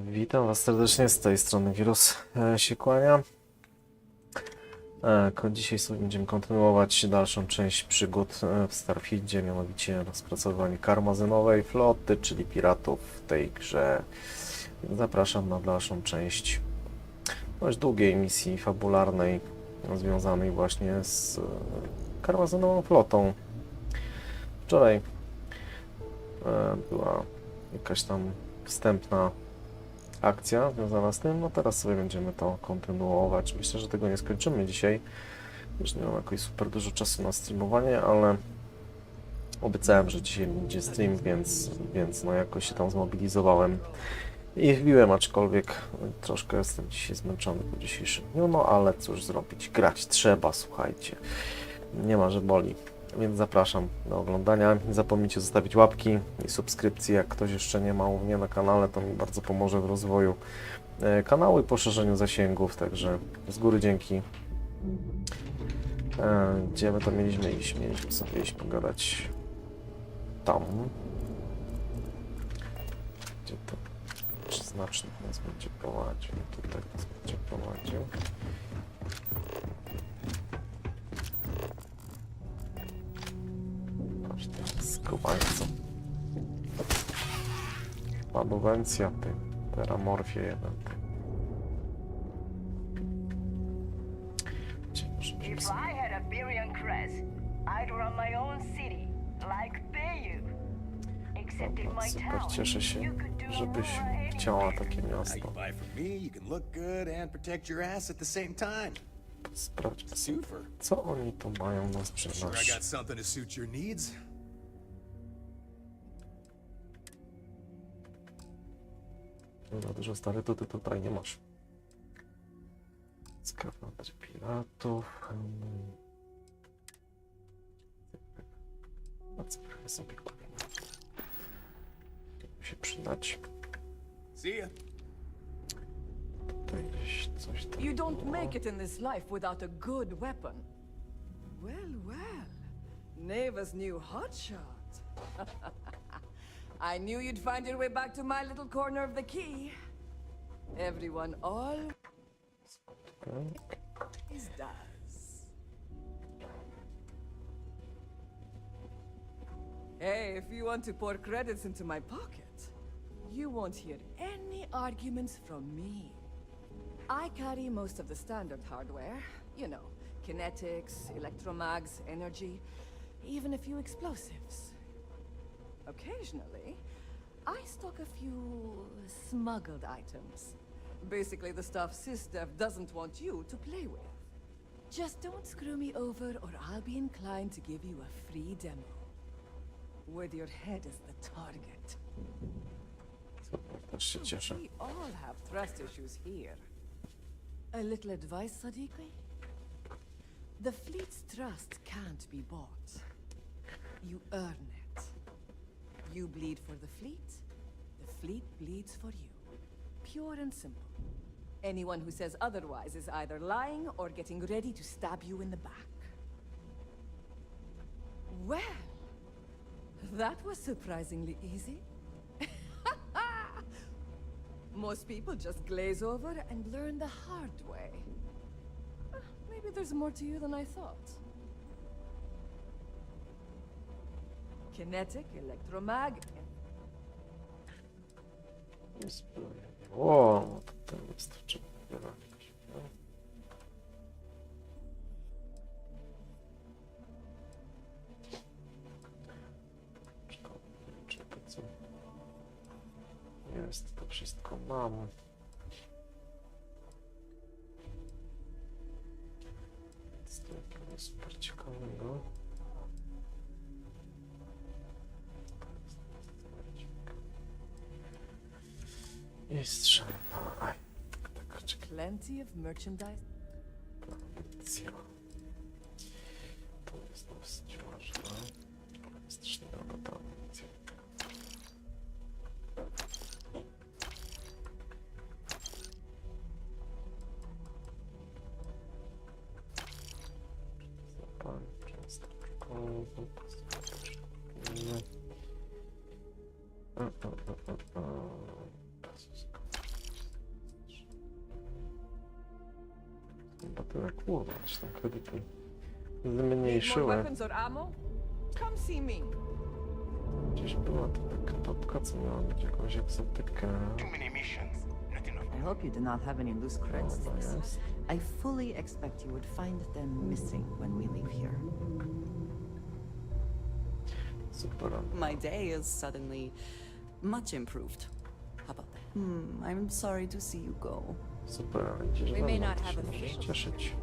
Witam Was serdecznie, z tej strony Wirus się kłania. Dzisiaj sobie będziemy kontynuować dalszą część przygód w Starfieldzie, mianowicie rozpracowanie Karmazynowej floty, czyli piratów w tej grze. Zapraszam na dalszą część dość długiej misji fabularnej związanej właśnie z Karmazynową flotą. Wczoraj była jakaś tam wstępna akcja związana z tym, no teraz sobie będziemy to kontynuować. Myślę, że tego nie skończymy dzisiaj, już nie mam jakoś super dużo czasu na streamowanie, ale obiecałem, że dzisiaj będzie stream, więc no jakoś się tam zmobilizowałem i wbiłem, aczkolwiek troszkę jestem dzisiaj zmęczony po dzisiejszym dniu, no ale cóż zrobić, grać trzeba, słuchajcie, nie ma, że boli. Więc zapraszam do oglądania. Nie zapomnijcie zostawić łapki i subskrypcji. Jak ktoś jeszcze nie ma u mnie na kanale, to mi bardzo pomoże w rozwoju kanału i poszerzeniu zasięgów. Także z góry dzięki. Gdzie my to mieliśmy iść? Mieliśmy sobie iść pogadać tam. Gdzie to znacznik nas będzie prowadził? Tutaj nas będzie prowadził. Skubańcą. Padowencja, ty. Teramorfie jeden, ty. If I had a billion crest, I'd run my own city, like Bayou. Except in my Super, town, cieszę się, you could do żebyś anything. chciała takie Now you miasto. buy from me, you can look good and protect your ass at the same time. Sprawdźmy sobie, Super. co oni tu mają na Sure, I sprzedaż. got something to suit your needs. Za dużo stary, to ty tutaj nie masz. Skafander piratów. A co sobie kupimy? To się przydać. See ya. Tutaj gdzieś coś tam You don't było. make it in this life without a good weapon. Well, well. Neva's new hotshot. I knew you'd find your way back to my little corner of the key. Everyone always does. Hey, if you want to pour credits into my pocket, you won't hear any arguments from me. I carry most of the standard hardware. You know, kinetics, electromags, energy, even a few explosives. Occasionally, I stock a few smuggled items. Basically the stuff SysDev doesn't want you to play with. Just don't screw me over or I'll be inclined to give you a free demo. With your head as the target. Super, też się cieszę. We all have trust issues here. A little advice, Sadiqi? The fleet's trust can't be bought. You earn it. You bleed for the fleet bleeds for you. Pure and simple. Anyone who says otherwise is either lying or getting ready to stab you in the back. Well, that was surprisingly easy. Most people just glaze over and learn the hard way. Maybe there's more to you than I thought. Kinetic, electromag... O, no to tam wystarczy. Czy to co jest, to wszystko mam. Jest to jakiegoś super ciekawego. I strzelba. Aj, tak, czekaj. Plenty of merchandise. Amunicja. To jest dosyć ważne. Strasznie droga ta amunicja. Zapal, często szkoły, Chyba tyle, kurwa, gdzieś tam kredyty Need more zmniejszyły. weapons or ammo? Come see me. Gdzieś była to taka topka, co miała być jakąś egzotykę. I hope you do not have any loose creds to Dobra, this. jest. I fully expect you would find them missing when we leave here. Super. My day is suddenly much improved. How about that? I'm sorry to see you go. Super, ale gdzieś We may ze mną, not to have się a możesz feel. cieszyć.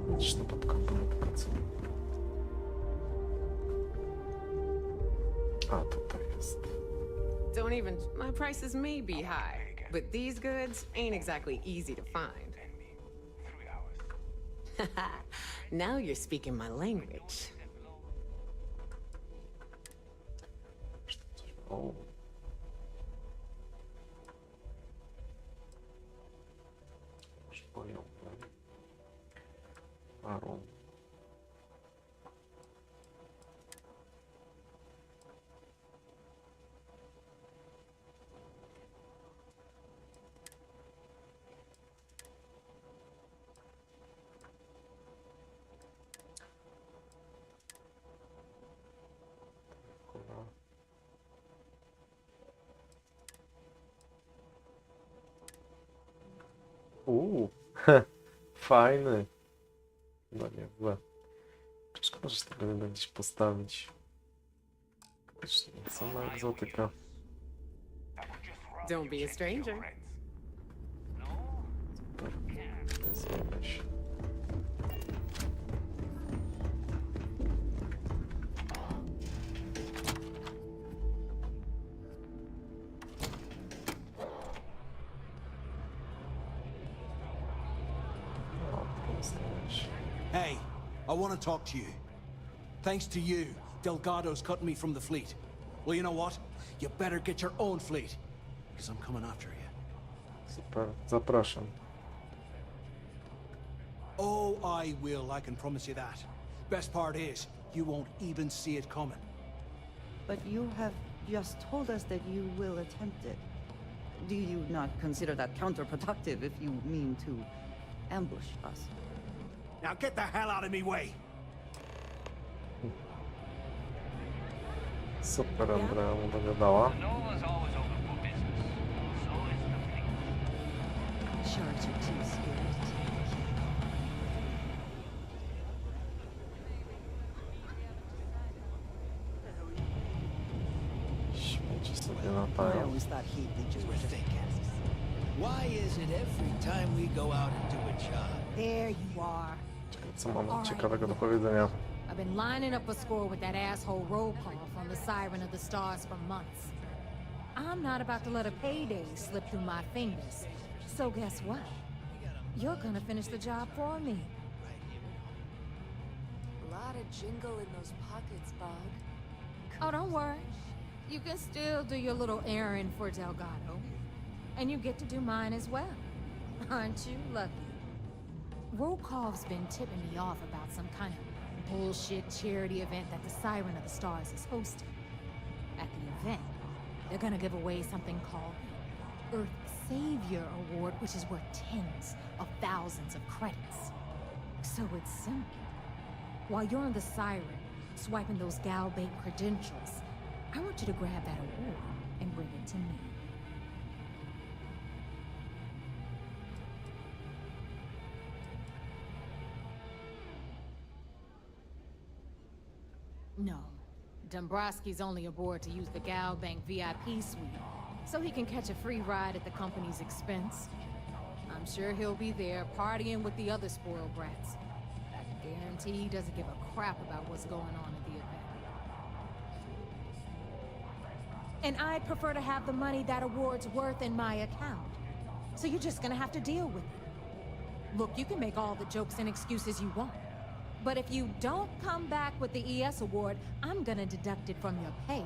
Widzisz, to pod komponentkę, co? A, tutaj jest. Don't even. My prices may be high, but these goods ain't exactly easy to find. Now you're speaking my language. O. Już moją parą. Kurwa. Fajny. No niezłe. Szkoda, że tego nie da gdzieś postawić. Faktycznie, sama egzotyka. Don't be a stranger. Super. Zjemy się. O, postawię się. Hey, I want to talk to you. Thanks to you, Delgado's cutting me from the fleet. Well, you know what? You better get your own fleet, because I'm coming after you. Super. Zapraszam. Oh, I will, I can promise you that. Best part is, you won't even see it coming. But you have just told us that you will attempt it. Do you not consider that counterproductive if you mean to ambush us? Now get the hell out of me way! Super, Andrea mu dogadała. Sharks are too scared to take. Śmieci sobie I latają. always thought heat leeches were just Why is it every time we go out and do a job? There you are. Co mam ciekawego do powiedzenia? I've been lining up a score with that asshole roll call from the Siren of the Stars for months. I'm not about to let a payday slip through my fingers. So guess what? You're gonna finish the job for me. A lot of jingle in those pockets, Bug. Oh, don't worry. You can still do your little errand for Delgado. And you get to do mine as well. Aren't you lucky? Rokov's been tipping me off about some kind of bullshit charity event that the Siren of the Stars is hosting. At the event, they're gonna give away something called the Earth Savior Award, which is worth tens of thousands of credits. So it's simple. While you're on the Siren, swiping those gal bait credentials, I want you to grab that award and bring it to me. No. Dombrowski's only aboard to use the Gal Bank VIP suite, so he can catch a free ride at the company's expense. I'm sure he'll be there partying with the other spoiled brats. I guarantee he doesn't give a crap about what's going on at the event. And I'd prefer to have the money that award's worth in my account. So you're just gonna have to deal with it. Look, you can make all the jokes and excuses you want. But if you don't come back with the ES award, I'm gonna deduct it from your pay.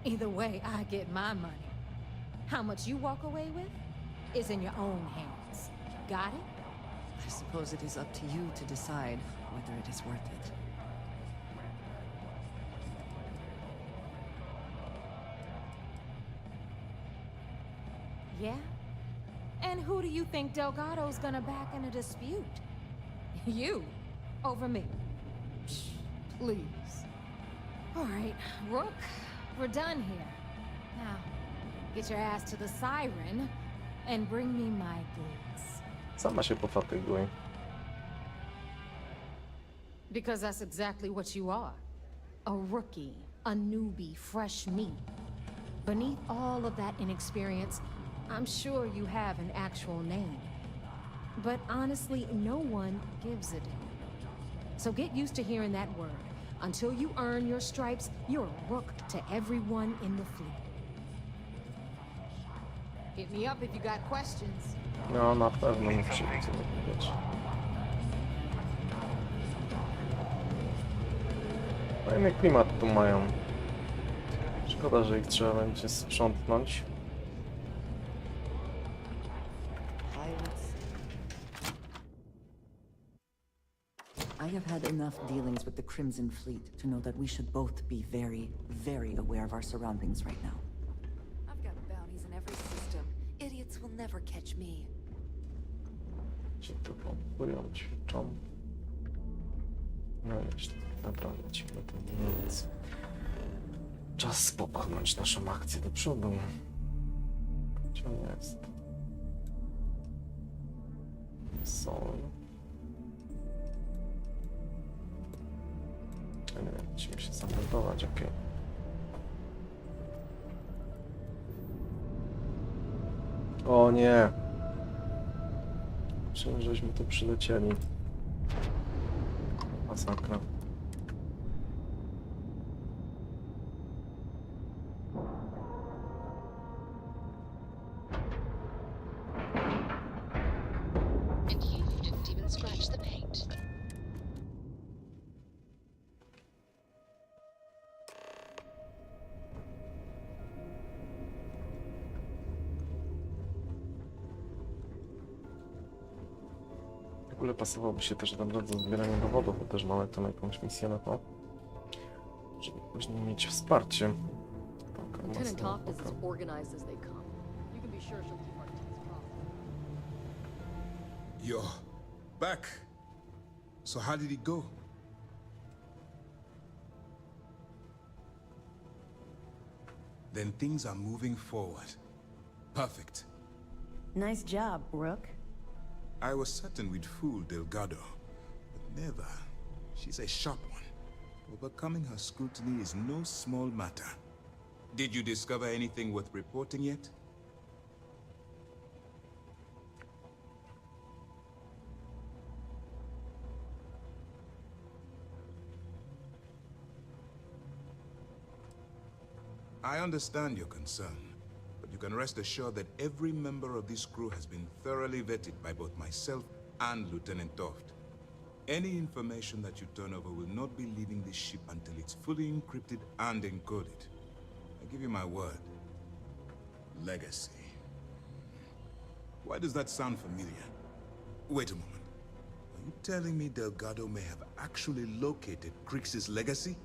Either way, I get my money. How much you walk away with is in your own hands. Got it? I suppose it is up to you to decide whether it is worth it. Yeah? And who do you think Delgado's gonna back in a dispute? You, over me. Psh, please. All right, Rook, we're done here. Now, get your ass to the siren and bring me my goods. Sama się pofatyguj. Because that's exactly what you are. A rookie, a newbie, fresh meat. Beneath all of that inexperience, I'm sure you have an actual name. But honestly, no one gives a damn. So get used to hearing that word. Until you earn your stripes, you're a rook to everyone in the fleet. Hit me up if you got questions. No, na pewno muszę coś powiedzieć. Fajny klimat tu mają. Szkoda, że ich trzeba będzie sprzątnąć. I have had enough dealings with the Crimson Fleet to know that we should both be very, very aware of our surroundings right now. I've got bounties in every system. Idiots will never catch me. Ci tu pompują, ćwiczą. No jeśli dobra, lecimy to nic. Czas popchnąć naszą akcję do przodu. Gdzie on jest? Są. Nie wiem, musimy się zameldować, okej. O nie! Czym żeśmy tu przylecieli? Masakra. And you didn't even scratch the paint. W ogóle pasowałoby się też dobrać do zbierania dowodów, bo też mamy tam jakąś misję na to, żeby później mieć wsparcie. Lieutenant Toft is as organized as they come. You can be sure she'll keep our teams crossed. You're back. So how did it go? Then things are moving forward. Perfect. Nice job, Rook. I was certain we'd fool Delgado, but never. She's a sharp one. Overcoming her scrutiny is no small matter. Did you discover anything worth reporting yet? I understand your concern, but you can rest assured that every member of this crew has been thoroughly vetted by both myself and Lieutenant Toft. Any information that you turn over will not be leaving this ship until it's fully encrypted and encoded. I give you my word. Legacy. Why does that sound familiar? Wait a moment. Are you telling me Delgado may have actually located Crix's legacy?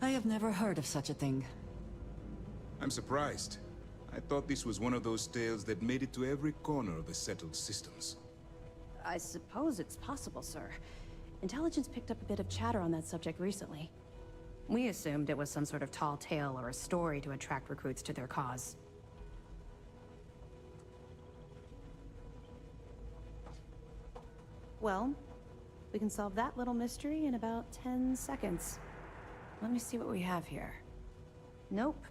I have never heard of such a thing. I'm surprised. I thought this was one of those tales that made it to every corner of the settled systems. I suppose it's possible, sir. Intelligence picked up a bit of chatter on that subject recently. We assumed it was some sort of tall tale or a story to attract recruits to their cause. Well, we can solve that little mystery in about 10 seconds. Let me see what we have here. Nope.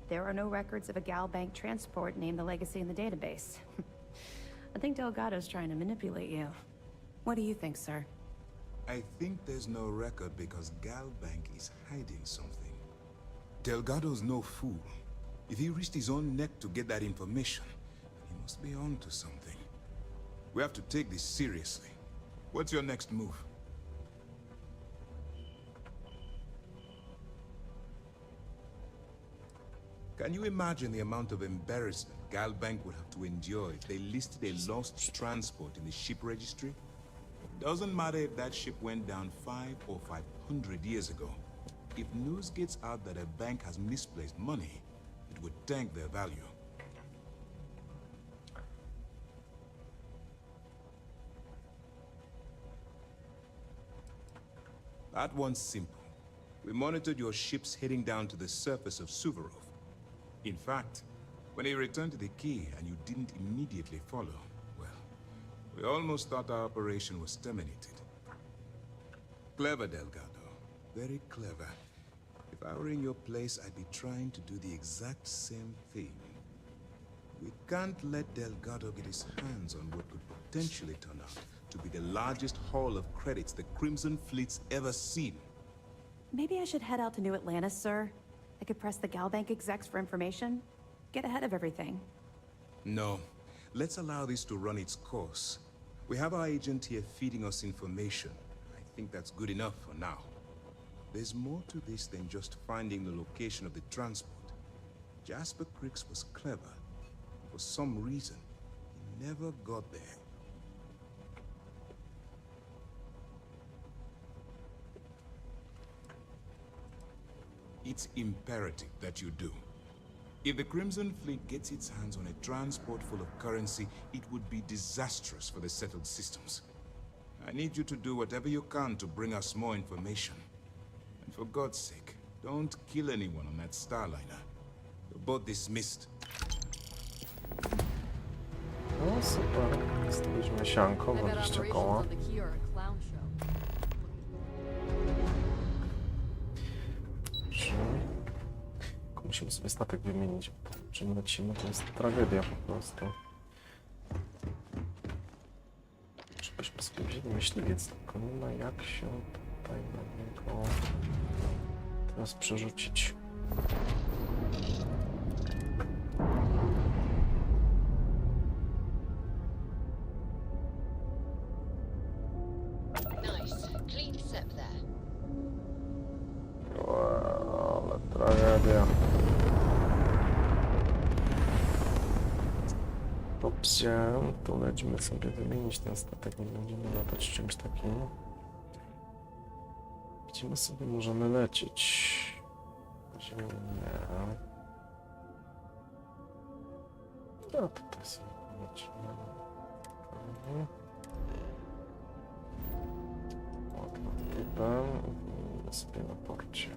There are no records of a Gal Bank transport named the Legacy in the database. I think Delgado's trying to manipulate you. What do you think, sir? I think there's no record because Gal Bank is hiding something. Delgado's no fool. If he risked his own neck to get that information, he must be on to something. We have to take this seriously. What's your next move? Can you imagine the amount of embarrassment Gal Bank would have to endure if they listed a lost transport in the ship registry? Doesn't matter if that ship went down 5 or 500 years ago. If news gets out that a bank has misplaced money, it would tank their value. That one's simple. We monitored your ships heading down to the surface of Suvorov. In fact, when you returned to the key and you didn't immediately follow, well, we almost thought our operation was terminated. Clever, Delgado. Very clever. If I were in your place, I'd be trying to do the exact same thing. We can't let Delgado get his hands on what could potentially turn out to be the largest haul of credits the Crimson Fleet's ever seen. Maybe I should head out to New Atlantis, sir. I could press the Galbank execs for information. Get ahead of everything. No. Let's allow this to run its course. We have our agent here feeding us information. I think that's good enough for now. There's more to this than just finding the location of the transport. Jasper Creeks was clever. For some reason, he never got there. It's imperative that you do. If the Crimson Fleet gets its hands on a transport full of currency, it would be disastrous for the settled systems. I need you to do whatever you can to bring us more information. And for God's sake, don't kill anyone on that Starliner. You're both dismissed. No super, staliśmy sianko, 20 koła. Musimy sobie statek wymienić. Czym lecimy, to jest tragedia po prostu. Żebyśmy sobie wzięli myśliwiec, tylko nie ma jak się tutaj na niego teraz przerzucić. Ale tragedia. Dobrze, to lecimy sobie wymienić ten statek, nie będziemy latać czymś takim. Gdzie my sobie możemy lecieć? Ziemię nie. No tutaj sobie lecimy. Ładna typem. Wymienimy sobie na porcie.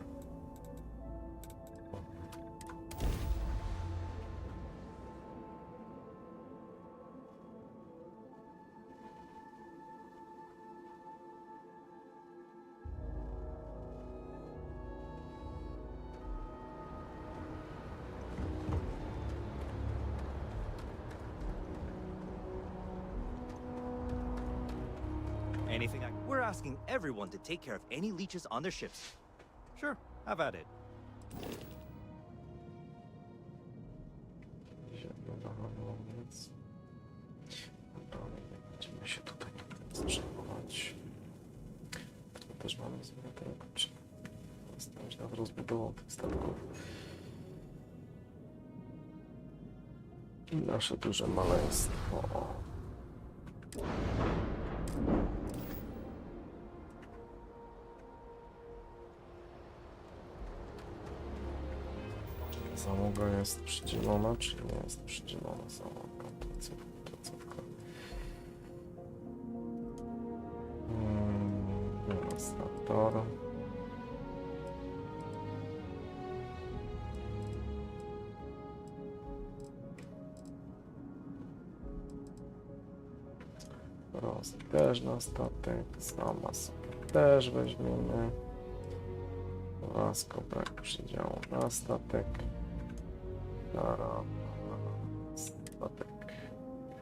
Anything We're asking everyone to take care of any leeches on their ships. Sure, have at it. Będziemy się tutaj zajmować. Tu też mamy zmianę, czy zastanawiać nad rozbudową tych statków. I nasze duże maleństwo. Załoga jest przydzielona, czy nie jest przydzielona załoga? Placówka. Demonstrator. Roz też na statek, zamas też weźmiemy. Łasko, brak przydziału na statek. Dara, statek.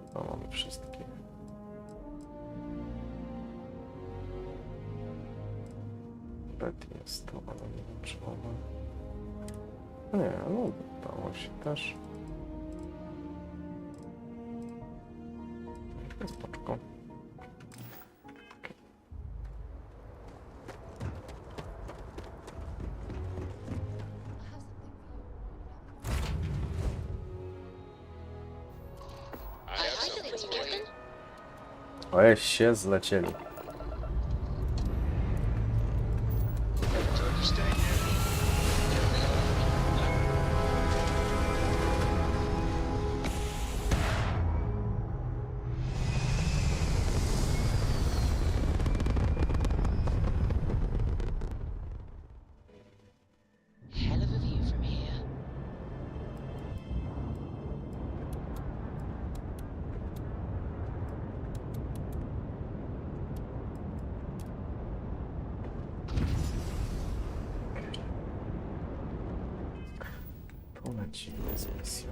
Chyba mamy wszystkie. Betty jest to, ale nie wiem, czy mamy. Nie, no udało się też. Spoczko. Oj, się zlecieli. lecimy z misją.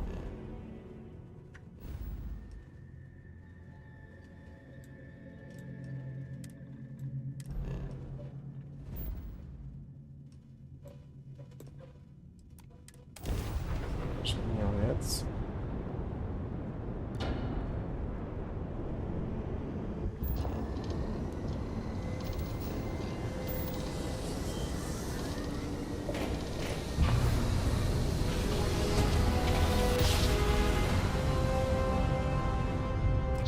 Żniwiec.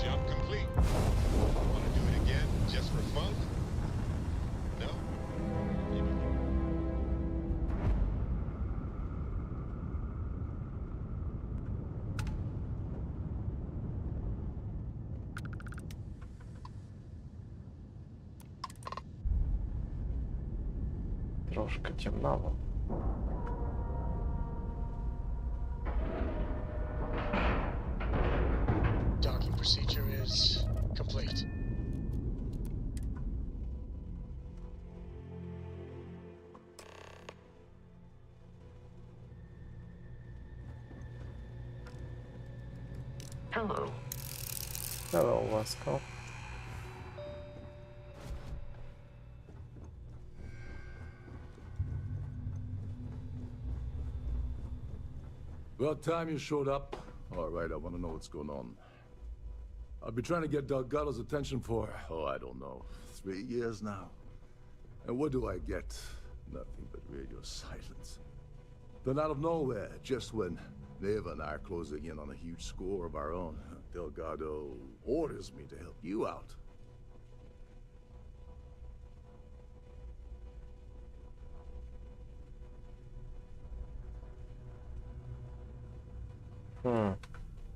Jump complete. Want to do it again just for fun? No? Maybe. Troszkę ciemnawo. Docking procedure is complete. Hello. Hello, łasko. About time you showed up. All right, I want to know what's going on. I've been trying to get Delgado's attention for, I don't know, 3 years now. And what do I get? Nothing but radio silence. Then out of nowhere, just when Neva and I are closing in on a huge score of our own, Delgado orders me to help you out.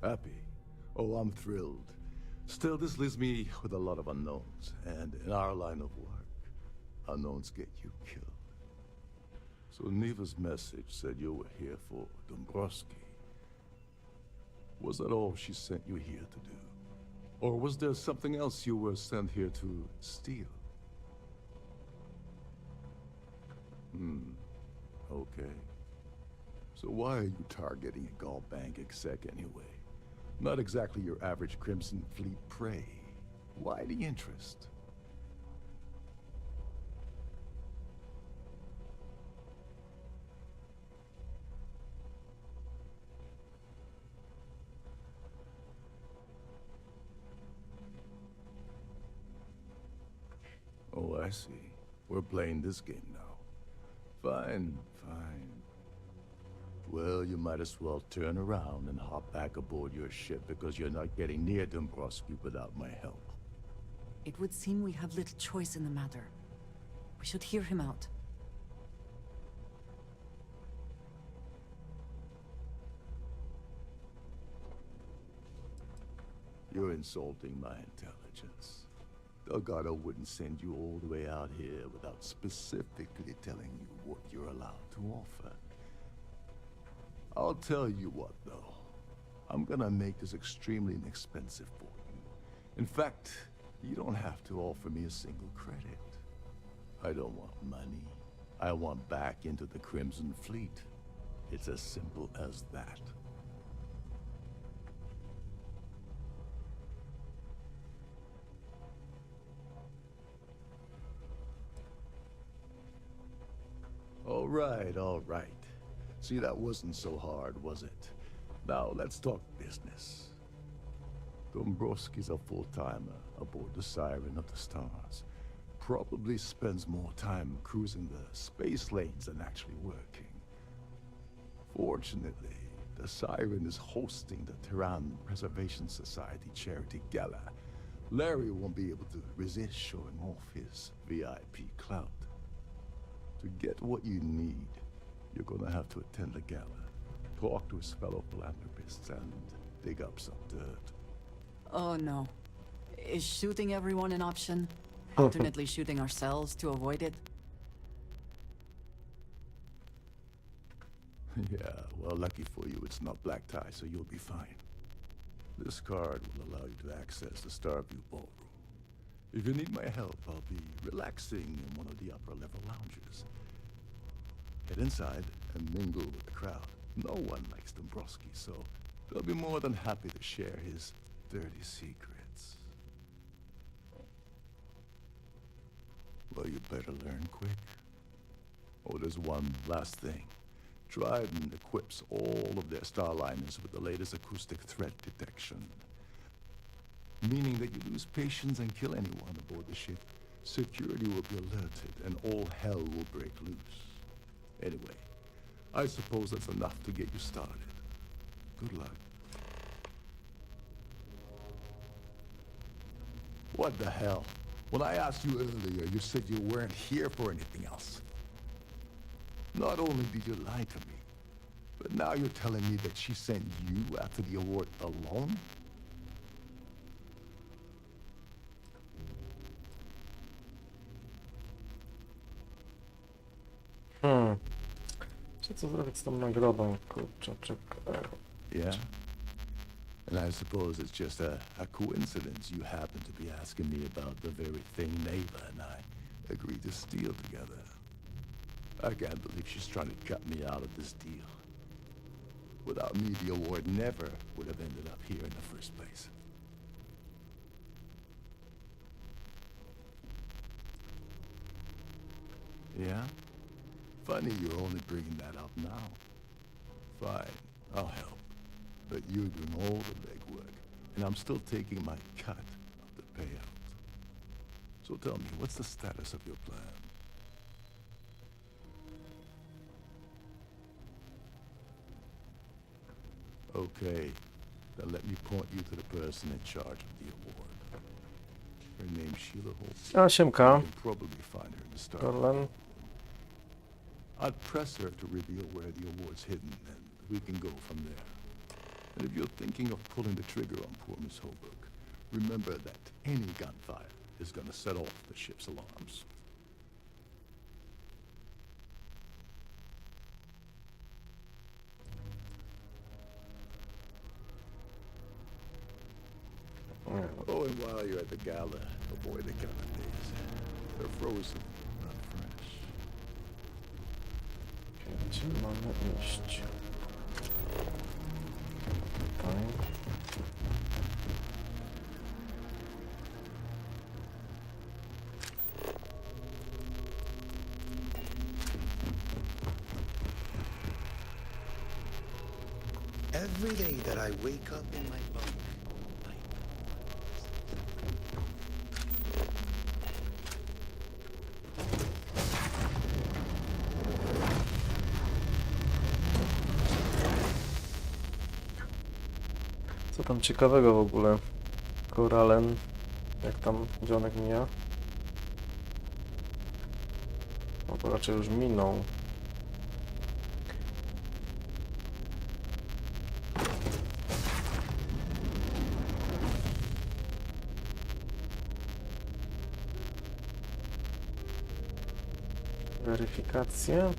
Happy? Oh, I'm thrilled. Still, this leaves me with a lot of unknowns. And in our line of work, unknowns get you killed. So Neva's message said you were here for Dombrowski. Was that all she sent you here to do? Or was there something else you were sent here to steal? Okay. So why are you targeting a Gall Bank exec anyway? Not exactly your average Crimson Fleet prey. Why the interest? Oh, I see. We're playing this game now. Fine, fine. Well, you might as well turn around and hop back aboard your ship because you're not getting near Dombrowski without my help. It would seem we have little choice in the matter. We should hear him out. You're insulting my intelligence. Delgado wouldn't send you all the way out here without specifically telling you what you're allowed to offer. I'll tell you what, though. I'm gonna make this extremely inexpensive for you. In fact, you don't have to offer me a single credit. I don't want money. I want back into the Crimson Fleet. It's as simple as that. All right, all right. See, that wasn't so hard, was it? Now, let's talk business. Dombrowski's a full-timer aboard the Siren of the Stars. Probably spends more time cruising the space lanes than actually working. Fortunately, the Siren is hosting the Tehran Preservation Society charity gala. Larry won't be able to resist showing off his VIP clout. To get what you need, you're gonna have to attend the gala, talk to his fellow philanthropists, and dig up some dirt. Oh no. Is shooting everyone an option? Alternately shooting ourselves to avoid it? Yeah, well, lucky for you, it's not black tie, so you'll be fine. This card will allow you to access the Starfield ballroom. If you need my help, I'll be relaxing in one of the upper-level lounges. Get inside and mingle with the crowd. No one likes Dombrowski, so they'll be more than happy to share his dirty secrets. Well, you better learn quick. Oh, there's one last thing. Trident equips all of their starliners with the latest acoustic threat detection. Meaning that you lose patience and kill anyone aboard the ship, security will be alerted and all hell will break loose. Anyway, I suppose that's enough to get you started. Good luck. What the hell? When I asked you earlier, you said you weren't here for anything else. Not only did you lie to me, but now you're telling me that she sent you after the award alone? Co zrobić z tą nagrodą, kurczaczek? Yeah? And I suppose it's just a coincidence you happen to be asking me about the very thing Neva and I agreed to steal together. I can't believe she's trying to cut me out of this deal. Without me, the award never would have ended up here in the first place. Yeah? Funny you're only bringing that up now. Fine, I'll help. But you're doing all the legwork, and I'm still taking my cut of the payout. So tell me, what's the status of your plan? Okay, then let me point you to the person in charge of the award. Her name's Sheila Holt. A, siemka. You can probably find her in the Starfield. Orlen. I'd press her to reveal where the award's hidden, and we can go from there. And if you're thinking of pulling the trigger on poor Miss Holbrook, remember that any gunfire is gonna set off the ship's alarms. Oh, and while you're at the gala, avoid the canapes. They're frozen, not fresh. Gdzie mamy iść? Tutaj. Every day that I wake up in my bunk, Co tam ciekawego w ogóle? Koralen. Jak tam dzionek mija? No to raczej już minął. Weryfikację.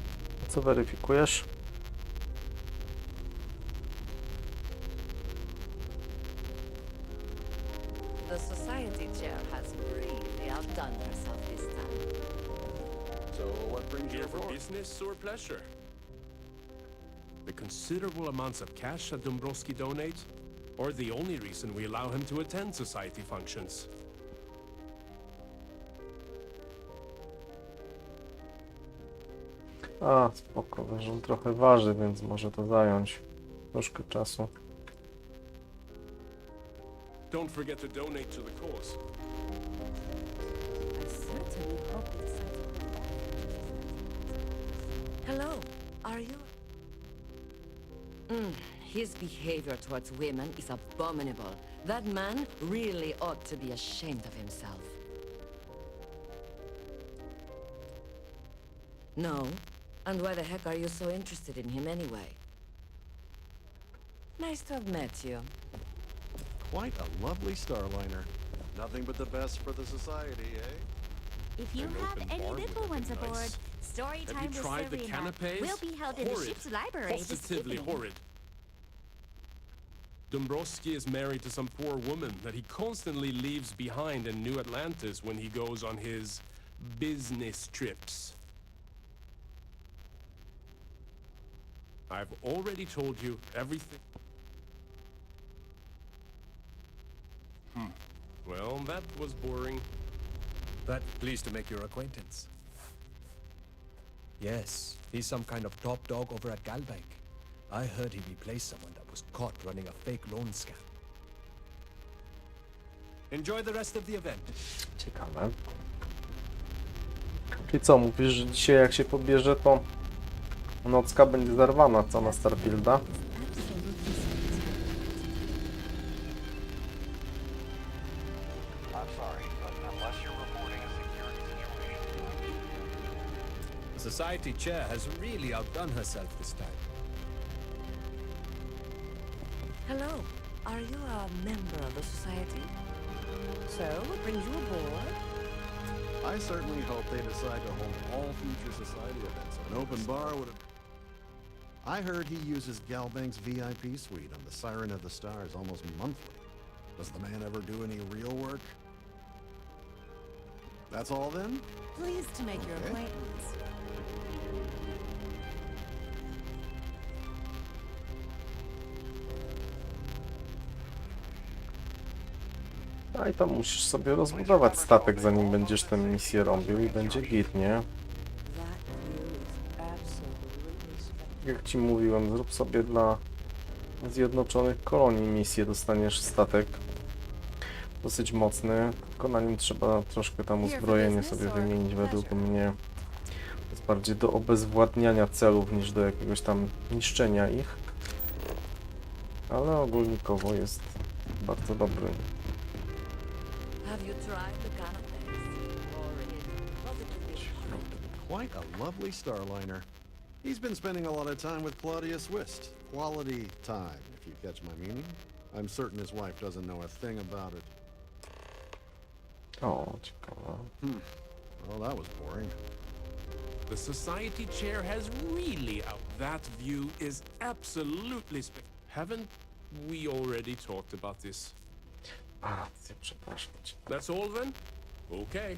Co weryfikujesz? The society chair has really outdone herself this time. So, what brings you here for business or pleasure? The considerable amounts of cash that Dombrowski donates, or the only reason we allow him to attend society functions? A, spoko, że on trochę waży, więc może to zająć troszkę czasu. Don't forget to donate to the cause. I certainly hope this Hello, are you? His behavior towards women is abominable. That man really ought to be ashamed of himself. No? And why the heck are you so interested in him anyway? Nice to have met you. Quite a lovely Starliner. Nothing but the best for the society, eh? If you An have open any bar little would ones have been aboard, nice. story Have time you with tried the Serena canapes? will be held in the Horrid. ship's library this Positively evening. horrid. Dombrowski is married to some poor woman that he constantly leaves behind in New Atlantis when he goes on his business trips. I've already told you everything. Well, that was boring. But pleased to make your acquaintance. Yes, he's some kind of top dog over at Galbank. I heard he replaced someone that was caught running a fake loan scam. Enjoy the rest of the event. Ciekawe. Czyli co, mówisz, że dzisiaj jak się pobierze, to nocka będzie zerwana, co na Starfielda? The society chair has really outdone herself this time. Hello. Are you a member of the society? So, what brings you aboard? I certainly hope they decide to hold all future society events. An open bar would have... I heard he uses Galbank's VIP suite on the Siren of the Stars almost monthly. Does the man ever do any real work? That's all then? Pleased to make your acquaintance. A i tam musisz sobie rozbudować statek, zanim będziesz tę misję robił i będzie git, nie? Jak ci mówiłem, zrób sobie dla Zjednoczonych Kolonii misję, dostaniesz statek dosyć mocny, tylko na nim trzeba troszkę tam uzbrojenie sobie wymienić według mnie. To jest bardziej do obezwładniania celów niż do jakiegoś tam niszczenia ich. Ale ogólnikowo jest bardzo dobry. Have you tried the canapes? Quite a lovely Starliner. He's been spending a lot of time with Claudia Swist. Quality time, if you catch my meaning. I'm certain his wife doesn't know a thing about it. O, ciekawe. Well, that was boring. The society chair has really out. That view is absolutely Haven't we already talked about this? Przepraszam cię. That's all then? Okay.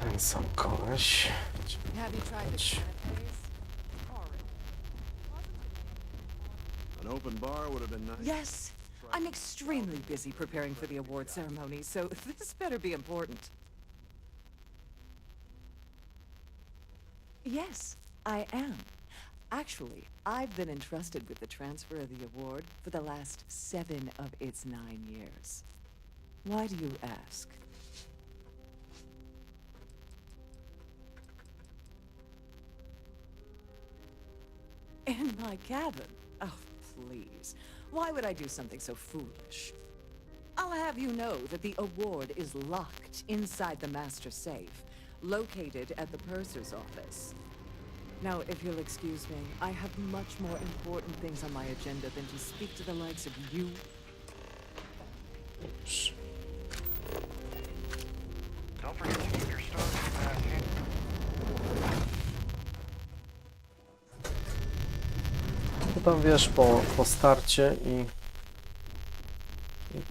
Ten sam koleś. Have you tried the canapes? An open bar would have been nice. Yes, I'm extremely busy preparing for the award ceremony, so this better be important. Yes, I am. Actually, I've been entrusted with the transfer of the award for the last 7 of its 9 years. Why do you ask? In my cabin? Oh, please. Why would I do something so foolish? I'll have you know that the award is locked inside the master safe, located at the purser's office. Now, if you'll excuse me, I have much more important things on my agenda than to speak to the likes of you. Don't forget to keep your stars in. To tam wiesz, po starcie i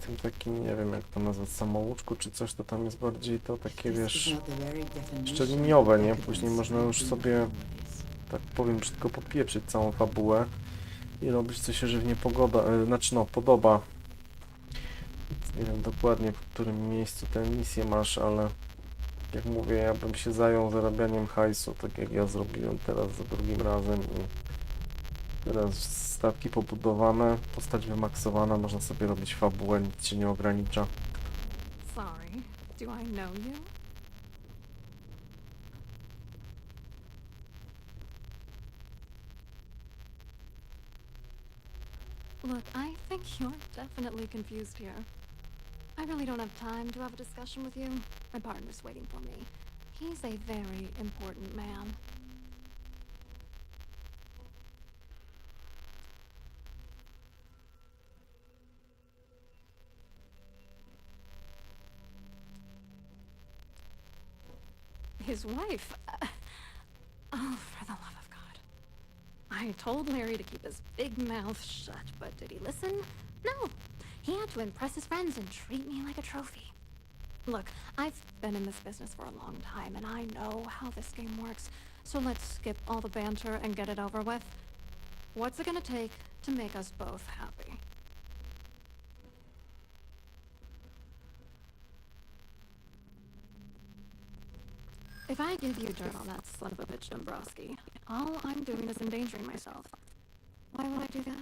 tym takim, nie wiem jak to nazwać, samouczku czy coś, to tam jest bardziej to takie, wiesz, szczeliniowe, nie? Później można już sobie, tak powiem, brzydko popieprzyć całą fabułę i robić co się żywnie podoba. Nie wiem dokładnie, w którym miejscu tę misję masz, ale jak mówię, ja bym się zajął zarabianiem hajsu, tak jak ja zrobiłem teraz za drugim razem i teraz statki pobudowane, postać wymaksowana, można sobie robić fabułę, nic się nie ogranicza. Sorry, do I know you? Look, I think you're definitely confused here. I really don't have time to have a discussion with you. My partner's waiting for me. He's a very important man. His wife? Oh, for the love of God. I told Larry to keep his big mouth shut, but did he listen? No. He had to impress his friends and treat me like a trophy. Look, I've been in this business for a long time, and I know how this game works, so let's skip all the banter and get it over with. What's it gonna take to make us both happy? If I give you dirt on that son of a bitch Dombrowski, all I'm doing is endangering myself. Why would I do that?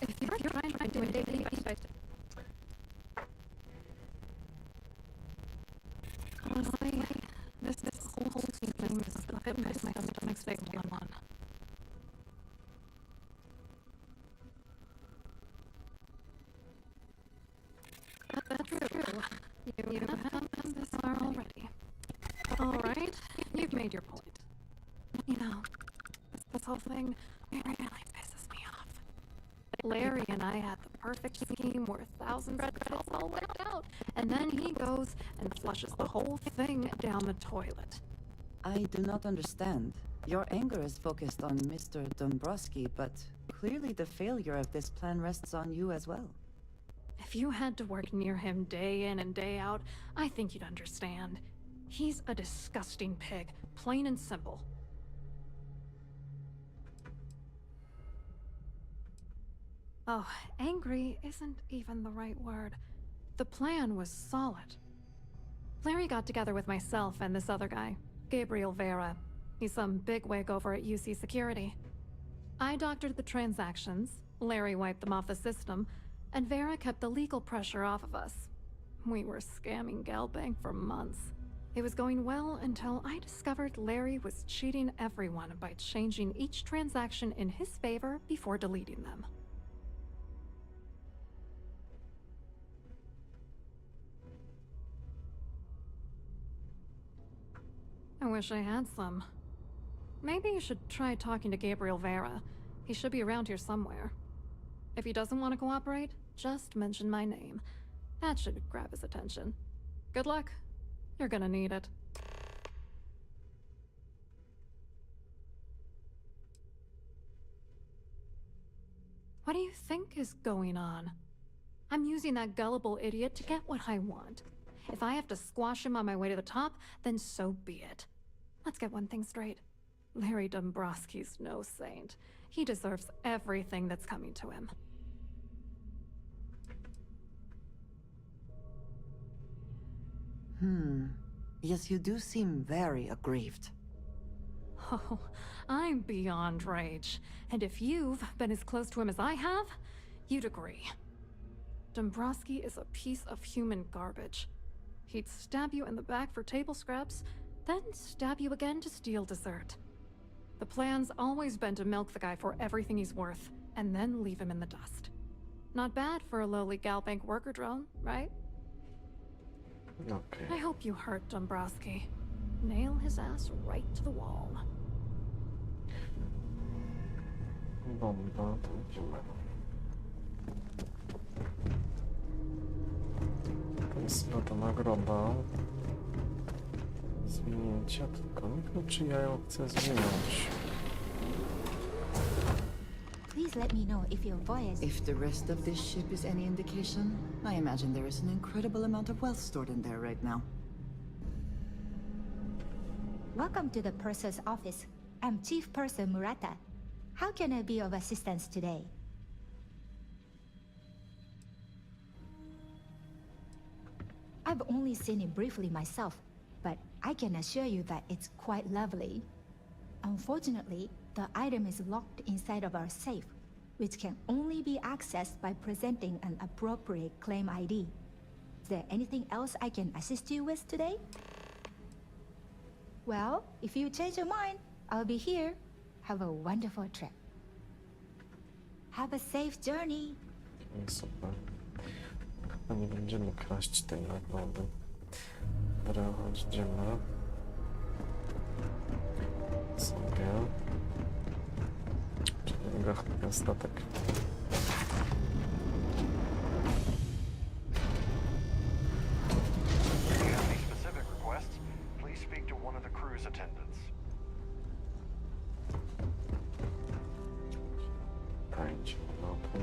If you're trying to do a daily basis, honestly, this whole thing is a bit my stomach's big one. That's true. You have come this far already. Alright, you've made your point. You know, this whole thing really pisses me off. Larry and I had the perfect scheme where 1,000 red credits all wiped out, and then he goes and flushes the whole thing down the toilet. I do not understand. Your anger is focused on Mr. Dombrowski, but clearly the failure of this plan rests on you as well. If you had to work near him day in and day out, I think you'd understand. He's a disgusting pig, plain and simple. Oh, angry isn't even the right word. The plan was solid. Larry got together with myself and this other guy, Gabriel Vera. He's some bigwig over at UC Security. I doctored the transactions, Larry wiped them off the system, and Vera kept the legal pressure off of us. We were scamming Galbank for months. It was going well until I discovered Larry was cheating everyone by changing each transaction in his favor before deleting them. I wish I had some. Maybe you should try talking to Gabriel Vera. He should be around here somewhere. If he doesn't want to cooperate, just mention my name. That should grab his attention. Good luck. You're gonna need it. What do you think is going on? I'm using that gullible idiot to get what I want. If I have to squash him on my way to the top, then so be it. Let's get one thing straight. Larry Dombrowski's no saint. He deserves everything that's coming to him. Yes, you do seem very aggrieved. Oh, I'm beyond rage. And if you've been as close to him as I have, you'd agree. Dombrowski is a piece of human garbage. He'd stab you in the back for table scraps, then stab you again to steal dessert. The plan's always been to milk the guy for everything he's worth, and then leave him in the dust. Not bad for a lowly Galbank worker drone, right? Okay. I hope you hurt Dombrowski. Nail his ass right to the wall. Bomba, to idziemy. To jest ta nagroda. Zwinięcia, tylko nie wiem, czy ja ją chcę zwinąć. Please let me know if your voice... If the rest of this ship is any indication, I imagine there is an incredible amount of wealth stored in there right now. Welcome to the purser's office. I'm Chief Purser Murata. How can I be of assistance today? I've only seen it briefly myself, but I can assure you that it's quite lovely. Unfortunately, the item is locked inside of our safe, which can only be accessed by presenting an appropriate claim ID. Is there anything else I can assist you with today? Well, if you change your mind, I'll be here. Have a wonderful trip. Have a safe journey. Super. Chyba nie będziemy kraść tej nagrody. Dobra, idziemy sobie. Czyli statek. If you have any specific requests, please speak to one of the crew's attendants. Tańcie na to.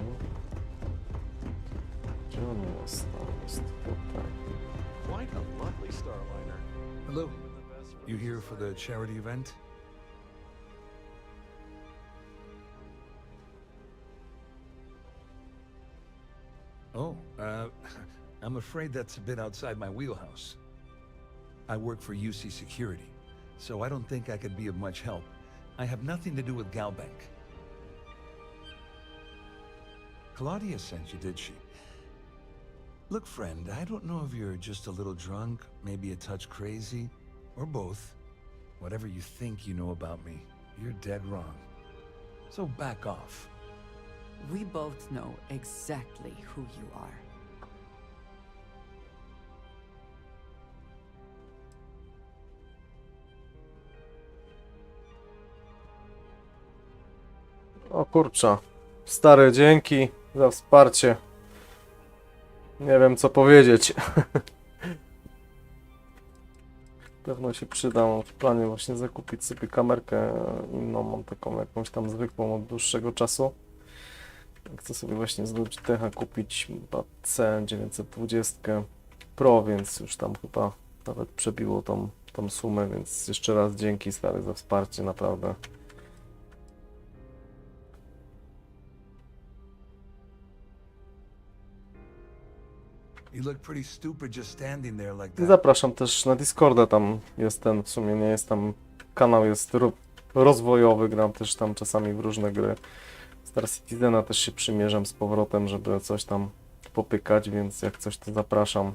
Gdzie on jest tutaj. Quite a lovely starliner. Hello. You here for the charity event? Oh, I'm afraid that's a bit outside my wheelhouse. I work for UC Security, so I don't think I could be of much help. I have nothing to do with Galbank. Claudia sent you, did she? Look, friend, I don't know if you're just a little drunk, maybe a touch crazy, or both. Whatever you think you know about me, you're dead wrong. So back off. We both know exactly who you are. O kurczę. Stare, dzięki za wsparcie. Nie wiem co powiedzieć. Pewno się przyda. Mam w planie właśnie zakupić sobie kamerkę inną. Mam taką jakąś tam zwykłą od dłuższego czasu. Chcę sobie właśnie z Logitecha kupić C920 Pro, więc już tam chyba nawet przebiło tą sumę, więc jeszcze raz dzięki stary za wsparcie, naprawdę. You look pretty stupid just standing there like that. Zapraszam też na Discorda, tam jest w sumie nie jest tam, kanał jest rozwojowy, gram też tam czasami w różne gry. Star Citizena też się przymierzam z powrotem, żeby coś tam popykać, więc jak coś to zapraszam.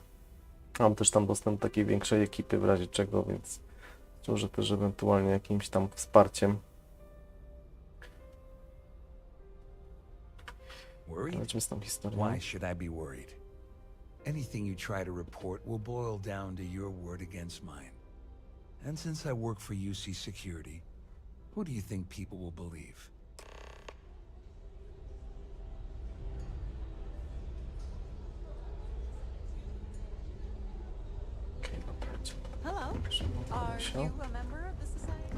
Mam też tam dostęp do takiej większej ekipy w razie czego, więc służę też ewentualnie jakimś tam wsparciem. Lecimy z tą historią. Why should I be worried? Anything you try to report will boil down to your word against mine. And since I work for UC Security, who do you think people will believe? Hello. Are you a member of the society?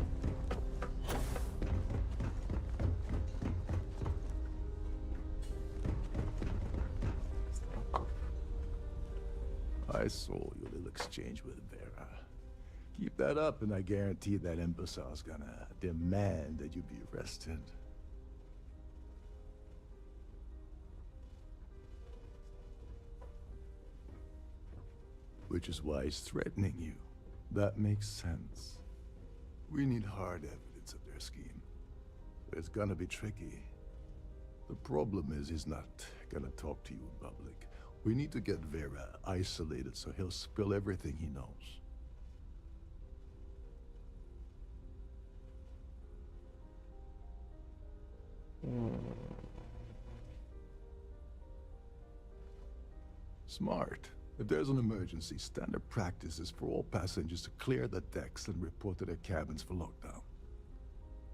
I saw your little exchange with Vera. Keep that up and I guarantee that imbecile's gonna demand that you be arrested. Which is why he's threatening you. That makes sense. We need hard evidence of their scheme. But it's gonna be tricky. The problem is he's not gonna talk to you in public. We need to get Vera isolated so he'll spill everything he knows. Smart. If there's an emergency, standard practice is for all passengers to clear the decks and report to their cabins for lockdown.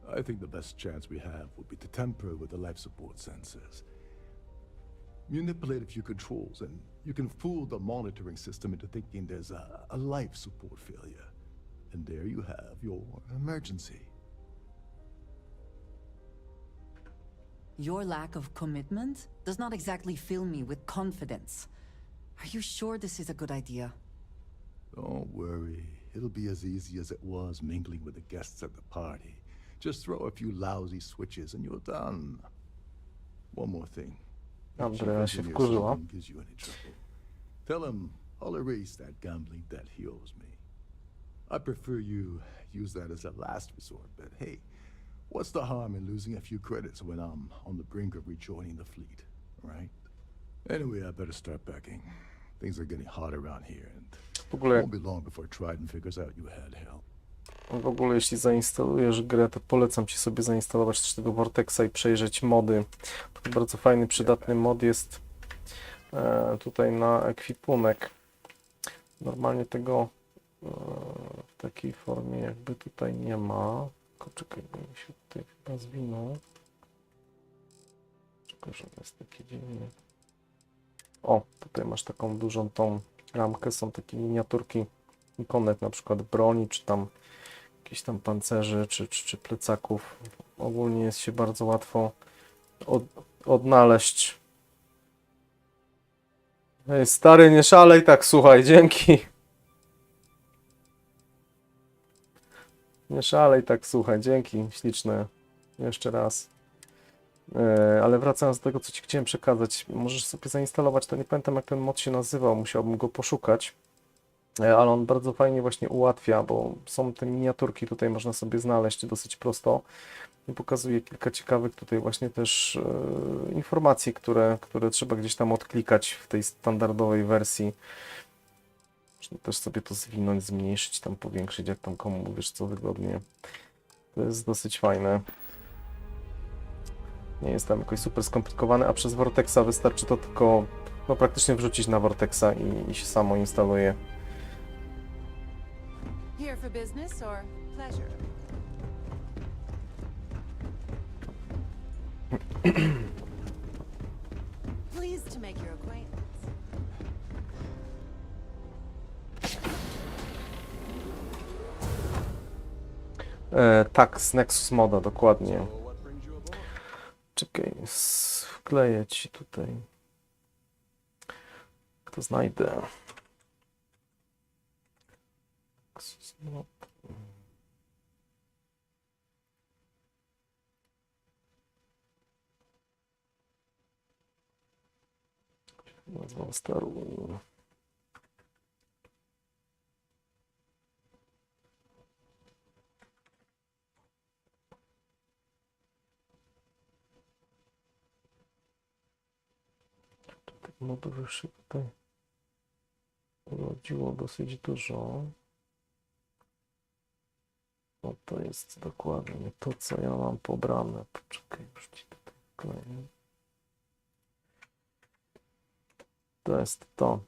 I think the best chance we have would be to tamper with the life support sensors. Manipulate a few controls, and you can fool the monitoring system into thinking there's a life support failure. And there you have your emergency. Your lack of commitment does not exactly fill me with confidence. Are you sure this is a good idea? Don't worry. It'll be as easy as it was mingling with the guests at the party. Just throw a few lousy switches and you're done. One more thing. Andrea się wkurzyła. Tell him I'll erase that gambling debt he owes me. I prefer you use that as a last resort, but hey, what's the harm in losing a few credits when I'm on the brink of rejoining the fleet, right? Anyway, I better start packing. Things are getting hot around here, and it won't be long before Trident figures out you had help. W ogóle jeśli zainstalujesz grę, to polecam Ci sobie zainstalować też tego Vortexa i przejrzeć mody. To bardzo fajny, przydatny mod jest tutaj na ekwipunek. Normalnie tego w takiej formie jakby tutaj nie ma. Tylko czekaj, bo mi się tutaj chyba zwinął. Czekaj, że jest taki dziwny. O, tutaj masz taką dużą tą ramkę, są takie miniaturki ikonek, na przykład broni, czy tam jakichś tam pancerzy, czy plecaków. Ogólnie jest się bardzo łatwo odnaleźć Ej, stary, nie szalej tak, słuchaj, dzięki. Nie szalej tak, słuchaj, dzięki, śliczne. Jeszcze raz. Ale wracając do tego, co ci chciałem przekazać, możesz sobie zainstalować, to nie pamiętam jak ten mod się nazywał, musiałbym go poszukać, ale on bardzo fajnie właśnie ułatwia, bo są te miniaturki, tutaj można sobie znaleźć dosyć prosto i pokazuje kilka ciekawych tutaj właśnie też informacji, które trzeba gdzieś tam odklikać w tej standardowej wersji. Można też sobie to zwinąć, zmniejszyć, tam powiększyć, jak tam komu wiesz co wygodnie. To jest dosyć fajne. Nie jest tam jakoś super skomplikowane, a przez Vortexa wystarczy to tylko no, praktycznie wrzucić na Vortexa i się samo instaluje. Here for business or pleasure? Pleased to make your acquaintance. Tak, z Nexus Moda, dokładnie. Czekaj, wkleję ci tutaj. Jak to znajdę? Nexus Mod. Nazwał starą. Modów już się tutaj urodziło dosyć dużo. No to jest dokładnie to, co ja mam pobrane. Poczekaj, już ci tutaj wkleję. To jest to.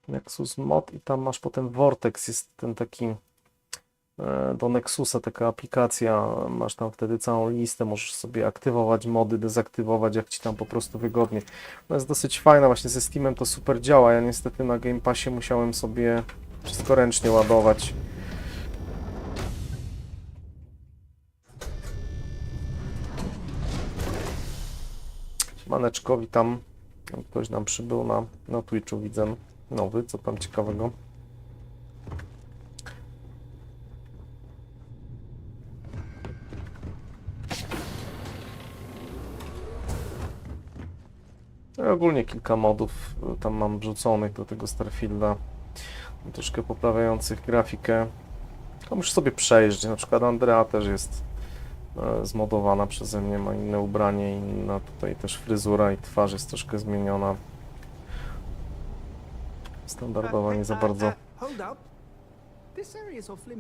Nexus Mod i tam masz potem Vortex, jest ten taki do Nexusa taka aplikacja, masz tam wtedy całą listę, możesz sobie aktywować mody, dezaktywować jak ci tam po prostu wygodnie. No jest dosyć fajna, właśnie ze Steamem to super działa, ja niestety na Game Passie musiałem sobie wszystko ręcznie ładować. Maneczko, witam. Ktoś nam przybył na Twitchu, widzę. Nowy, co tam ciekawego? Ja ogólnie kilka modów tam mam wrzuconych do tego Starfielda, troszkę poprawiających grafikę. To musisz sobie przejrzeć, na przykład Andrea też jest zmodowana przeze mnie, ma inne ubranie, inna tutaj też fryzura i twarz jest troszkę zmieniona. Standardowa nie za bardzo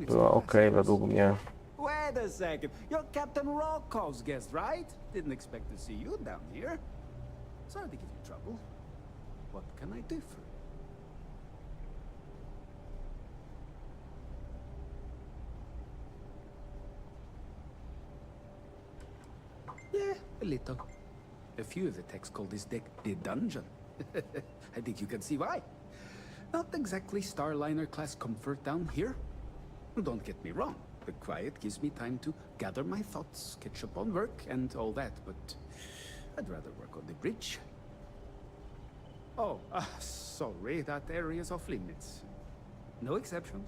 była ok według mnie. Wait a second. You're Captain Rocco's guest, right? Didn't expect to see you down here. Sorry to give you trouble. What can I do for you? Yeah, a little. A few of the texts call this deck the dungeon. I think you can see why. Not exactly Starliner-class comfort down here. Don't get me wrong. The quiet gives me time to gather my thoughts, catch up on work, and all that, but I'd rather work on the bridge. Oh, sorry, that area's off limits. No exceptions.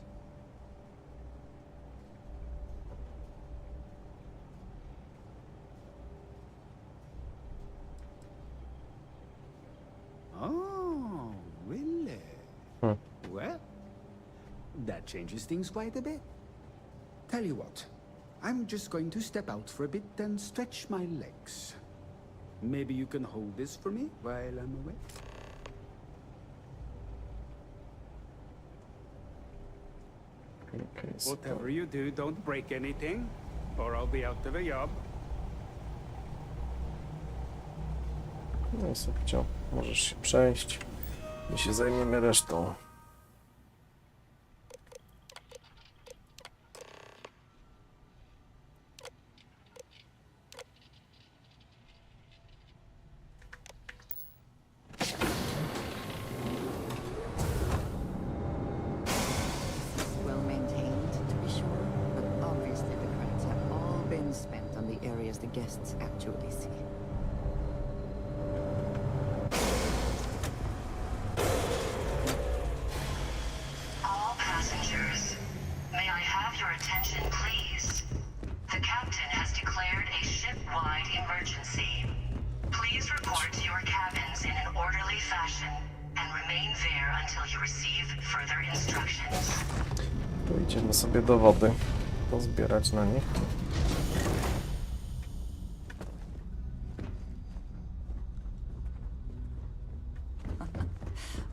Oh, really? Well, that changes things quite a bit. Tell you what, I'm just going to step out for a bit and stretch my legs. Maybe you can hold this for me while I'm away? Okay, Whatever you do, don't break anything, or I'll be out of a job. No i sobie możesz się przejść. My się zajmiemy resztą. Well maintained, to be sure. areas the guests actually see. All passengers, may I have your attention, please? The captain has declared a ship-wide emergency. Please report to your cabins in an orderly fashion and remain there until you receive further instructions. Tu idziemy sobie do wody, pozbierać na nich.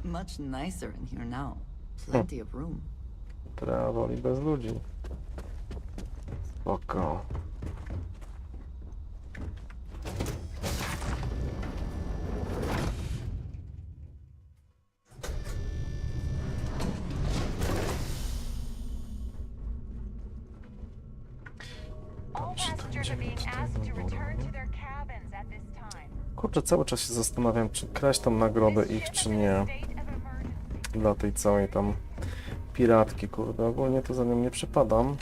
Much nicer in here now. Plenty of room. Treba woli bez ludzi. Spoko. Kurczę, cały czas się zastanawiam, czy kraść tą nagrodę ich, czy nie. Dla tej całej tam piratki, kurde. Ogólnie to za nią nie przepadam.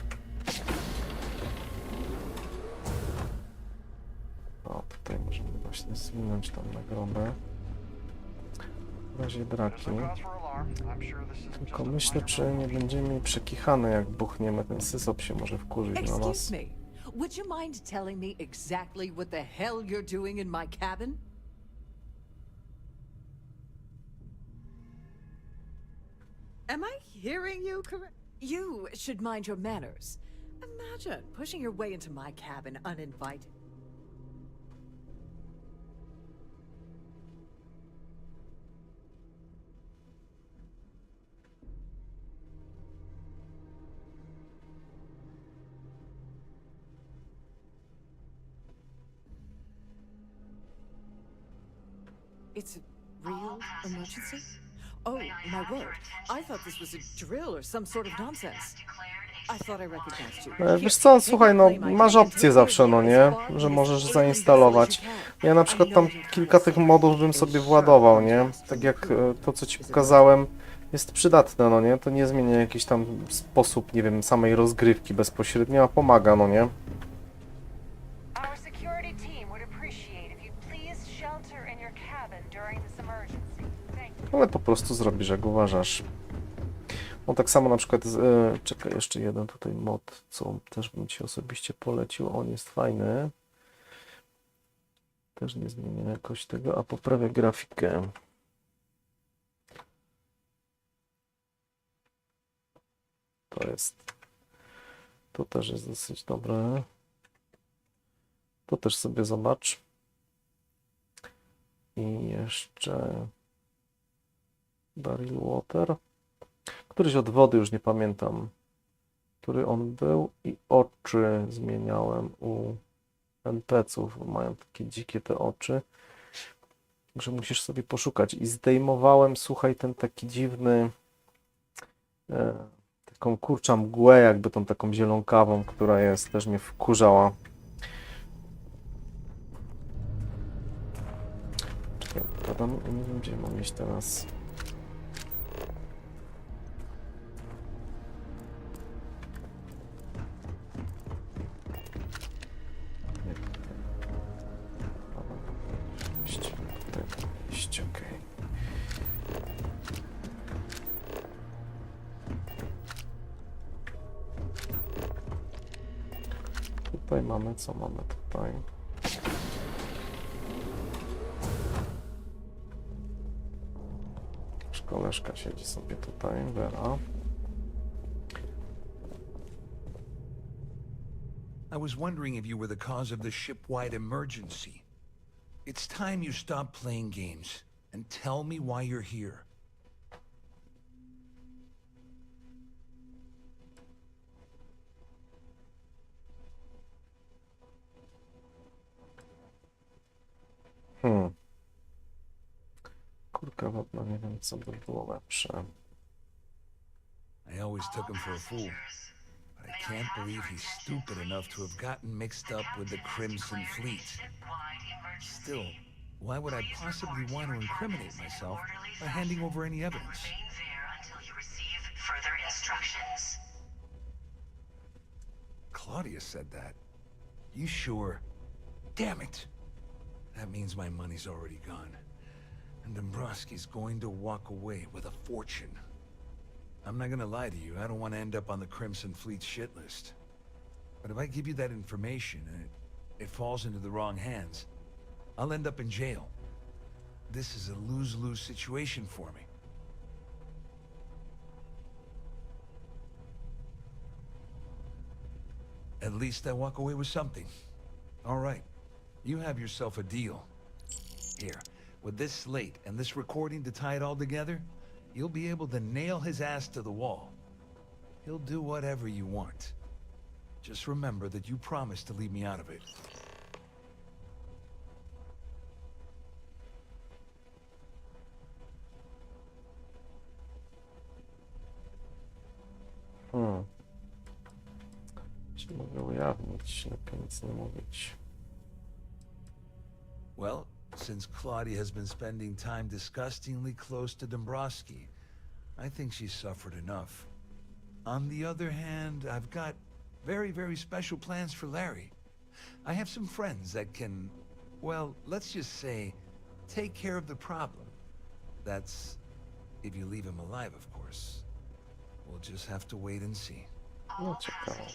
O, tutaj możemy właśnie zwinąć tą nagrodę. W razie draki. Tylko myślę, czy nie będziemy mieli przekichane, jak buchniemy. Ten sysop się może wkurzyć na nas. Excuse me. Would you mind telling me exactly what the hell you're doing in my cabin? Am I hearing you correct? You should mind your manners. Imagine pushing your way into my cabin uninvited. It's a real emergency? Oh, my word. I thought this was a drill or some sort of nonsense. I thought I recognized you. Wiesz co, słuchaj, no masz opcję zawsze, no nie? Że możesz zainstalować. Ja na przykład tam kilka tych modów bym sobie władował, nie? Tak jak to, co ci pokazałem, jest przydatne, no nie? To nie zmienia jakiś tam sposób, nie wiem, samej rozgrywki bezpośrednio, a pomaga, no nie? Ale po prostu zrobisz, jak uważasz. No tak samo na przykład, czekaj, jeszcze jeden tutaj mod, co też bym ci osobiście polecił. On jest fajny. Też nie zmienia jakoś tego, a poprawia grafikę. To też jest dosyć dobre. To też sobie zobacz. I jeszcze Barrel Water. Któryś od wody, już nie pamiętam, który on był, i oczy zmieniałem u NPC-ów. Mają takie dzikie te oczy. Także musisz sobie poszukać. I zdejmowałem, słuchaj, ten taki dziwny, taką kurczą mgłę, jakby tą taką zielonkawą, która jest, też mnie wkurzała. Czekaj, nie wiem, gdzie mam iść teraz. Okej. Tutaj mamy, co mamy tutaj? Koleżka siedzi sobie tutaj, Vera. I was wondering if you were the cause of the ship-wide emergency. It's time you stop playing games and tell me why you're here. Kurka wodna, nie wiem, co by było lepsze. I always took him for a fool, but I can't believe he's stupid enough to have gotten mixed up with the Crimson Fleet. Still, why would I possibly want to incriminate myself by handing over any evidence? Further instructions. Claudia said that. You sure? Damn it! That means my money's already gone. And Dombrowski's going to walk away with a fortune. I'm not gonna lie to you, I don't want to end up on the Crimson Fleet shit list. But if I give you that information and it falls into the wrong hands, I'll end up in jail. This is a lose-lose situation for me. At least I walk away with something. All right, you have yourself a deal. Here, with this slate and this recording to tie it all together, you'll be able to nail his ass to the wall. He'll do whatever you want. Just remember that you promised to leave me out of it. Czy mogę ujawnić? Lepiej nic nie mówić. Well, since Claudia has been spending time disgustingly close to Dombrowski, I think she's suffered enough. On the other hand, I've got very, very special plans for Larry. I have some friends that can, well, let's just say, take care of the problem. That's if you leave him alive, of course. We'll just have to wait and see. No ciekawe.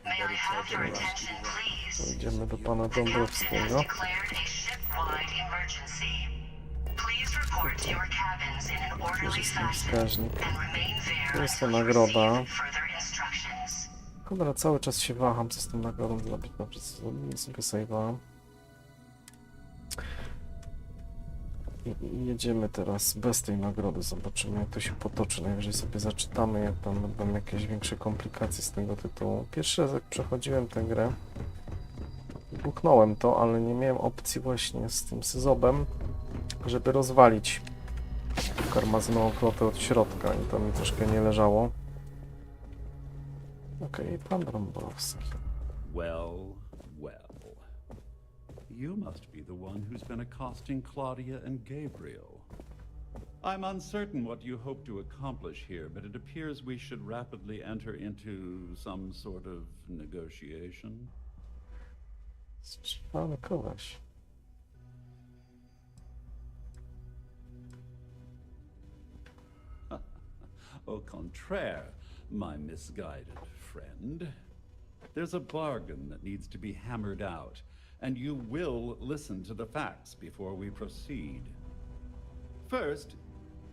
May I have your attention, please? Idziemy do pana Dąbrowskiego. Declared a ship-wide emergency. Please report to your cabins in an orderly fashion and remain To there jest to until you nagroda. receive further instructions. Dobra, cały czas się waham, co z tą nagrodą zrobić. Dobrze, zrobimy sobie save'a. I jedziemy teraz bez tej nagrody. Zobaczymy, jak to się potoczy. Najwyżej sobie zaczytamy, jak tam będą jakieś większe komplikacje z tego tytułu. Pierwszy raz, jak przechodziłem tę grę, buchnąłem to, ale nie miałem opcji właśnie z tym syzobem, żeby rozwalić karmazynową flotę od środka i to mi troszkę nie leżało. Okej, pan Dąbrowski. Well, well. You must be the one who's been accosting Claudia and Gabriel. I'm uncertain what you hope to accomplish here, but it appears we should rapidly enter into some sort of negotiation. Strzelamy kogoś. Au contraire, my misguided friend. There's a bargain that needs to be hammered out, and you will listen to the facts before we proceed. First,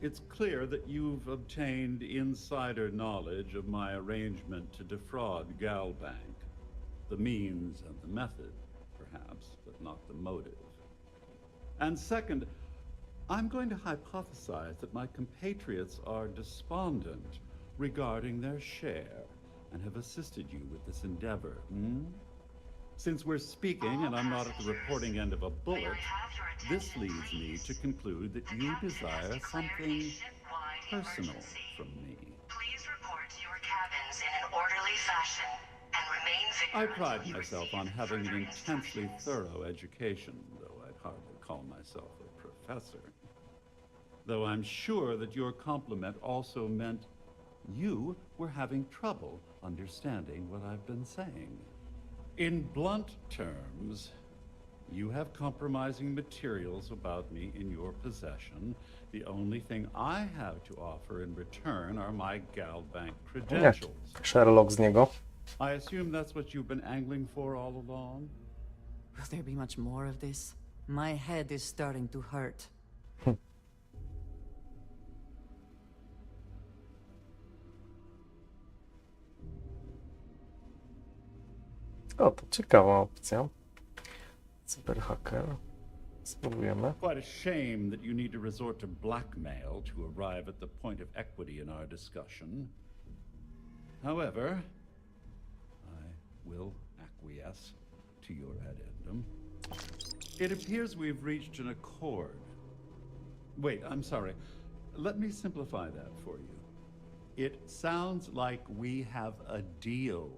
it's clear that you've obtained insider knowledge of my arrangement to defraud Galbank. The means and the method, perhaps, but not the motive. And second, I'm going to hypothesize that my compatriots are despondent regarding their share and have assisted you with this endeavor. Since we're speaking and I'm not at the reporting end of a bullet, this leads me to conclude that you desire something personal from me. Please report to your cabins in an orderly fashion and remain I vigilant. pride myself on having an intensely thorough education, though I'd hardly call myself a professor. Though I'm sure that your compliment also meant you were having trouble understanding what I've been saying. In blunt terms, you have compromising materials about me in your possession. The only thing I have to offer in return are my Galbank credentials. Sherlock z niego. I assume that's what you've been angling for all along? Will there be much more of this? My head is starting to hurt. O, to ciekawa opcja. Cyberhacker. Spróbujemy. Quite a shame that you need to resort to blackmail to arrive at the point of equity in our discussion. However, I will acquiesce to your addendum. It appears we've reached an accord. Wait, I'm sorry. Let me simplify that for you. It sounds like we have a deal.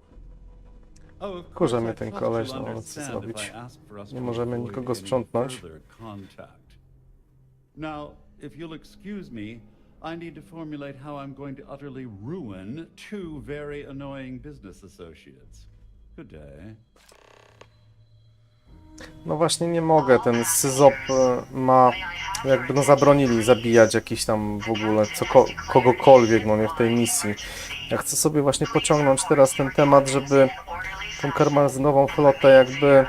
Wkurza mnie ten koleś, no ale co zrobić? Nie możemy nikogo sprzątnąć. Now, if you'll excuse me, I need to formulate how I'm going to utterly ruin two very annoying business associates. Good day. No właśnie nie mogę, ten Syzop ma, jakby no zabronili zabijać jakiś tam w ogóle kogokolwiek, no nie w tej misji. Ja chcę sobie właśnie pociągnąć teraz ten temat, żeby tą karmazynową flotę jakby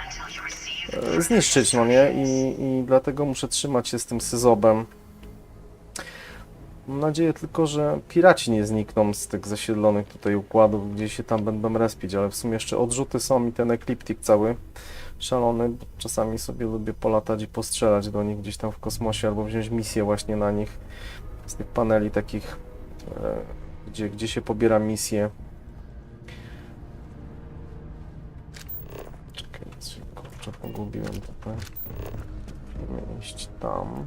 zniszczyć, no nie? I dlatego muszę trzymać się z tym Syzobem. Mam nadzieję tylko, że piraci nie znikną z tych zasiedlonych tutaj układów, gdzie się tam będą respić, ale w sumie jeszcze odrzuty są i ten ekliptik cały szalony, bo czasami sobie lubię polatać i postrzelać do nich gdzieś tam w kosmosie, albo wziąć misję właśnie na nich z tych paneli takich, gdzie się pobiera misję. Czekaj, kurczę, pogubiłem tutaj. Musimy iść tam.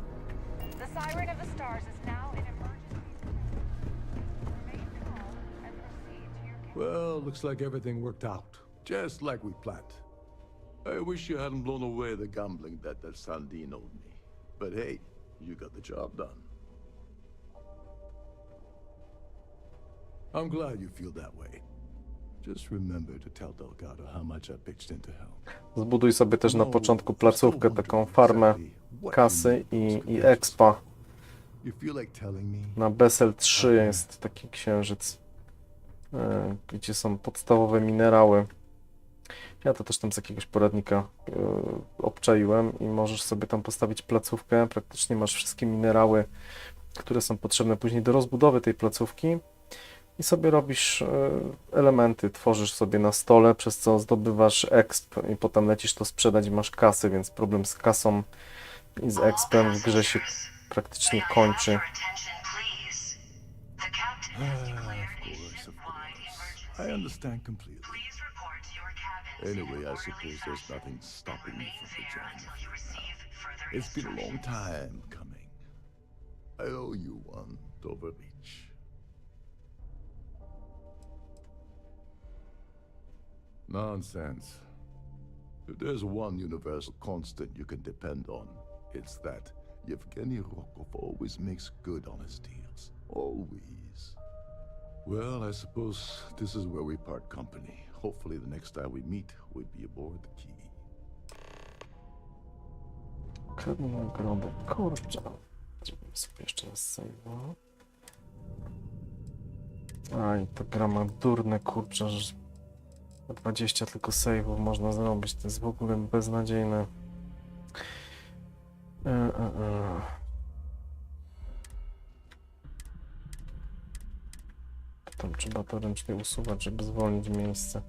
Well, looks like everything worked out, just like we planned. I wish you hadn't blown away the gambling bet that Sandine owed me. But hey, you got the job done. I'm glad you feel that way. Just remember to tell Delgado how much I pitched in to help. Zbuduj sobie też na początku placówkę, taką farmę kasy i expa. Na Bessel 3 jest taki księżyc, gdzie są podstawowe minerały. Ja to też tam z jakiegoś poradnika obczaiłem i możesz sobie tam postawić placówkę. Praktycznie masz wszystkie minerały, które są potrzebne później do rozbudowy tej placówki i sobie robisz elementy, tworzysz sobie na stole, przez co zdobywasz exp i potem lecisz to sprzedać i masz kasy, więc problem z kasą i z expem w grze się praktycznie kończy. I understand completely. Anyway, I suppose there's nothing stopping me from the journey. It's been a long time coming. I owe you one, Dover Beach. Nonsense. If there's one universal constant you can depend on, it's that Yevgeny Rokov always makes good on his deals. Always. Well, I suppose this is where we part company. Hopefully the next time we meet, we'll be aboard the key. Kradnę nagrodę. Kurczę. Zrobimy sobie jeszcze raz save. Aj, ta gra ma durne, kurczę, że 20 tylko save'ów można zrobić. To jest w ogóle beznadziejne. Tam trzeba to ręcznie usuwać, żeby zwolnić miejsce.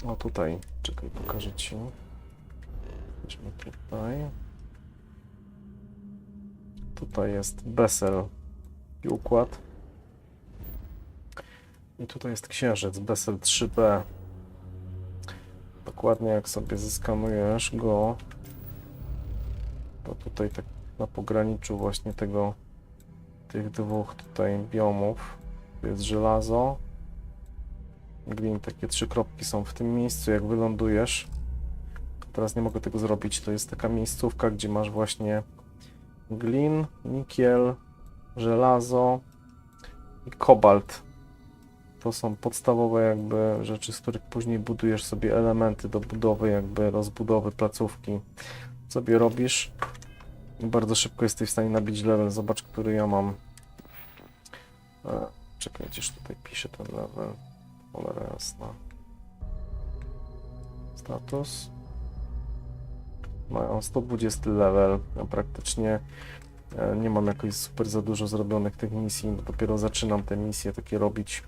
O tutaj, czekaj, pokażę Ci. Weźmy tutaj. Tutaj jest Bessel i układ. I tutaj jest księżyc, Bessel 3B. Dokładnie jak sobie zeskanujesz go, to tutaj tak na pograniczu właśnie tych dwóch tutaj biomów, tu jest żelazo, glin, takie 3 kropki są w tym miejscu, jak wylądujesz. Teraz nie mogę tego zrobić, to jest taka miejscówka, gdzie masz właśnie glin, nikiel, żelazo i kobalt. To są podstawowe jakby rzeczy, z których później budujesz sobie elementy do budowy, jakby rozbudowy placówki. Sobie robisz i bardzo szybko jesteś w stanie nabić level. Zobacz, który ja mam. Czekaj, gdzieś tutaj piszę ten level. Cholera jasna. Status. Mam 120 level, a praktycznie nie mam jakoś super za dużo zrobionych tych misji, bo dopiero zaczynam te misje takie robić.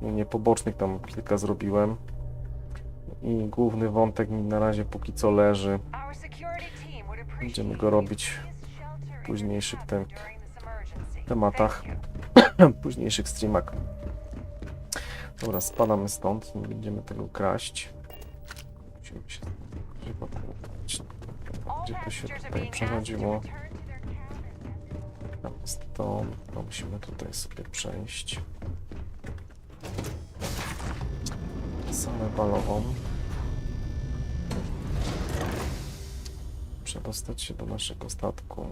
Nie pobocznych, tam kilka zrobiłem i główny wątek mi na razie póki co leży. Będziemy go robić w późniejszych tematach, późniejszych streamach. Dobra, spadamy stąd, nie będziemy tego kraść. Musimy się gdzie to się tutaj przechodziło. Tam jest to musimy tutaj sobie przejść. Salę balową. Przedostać się do naszego statku.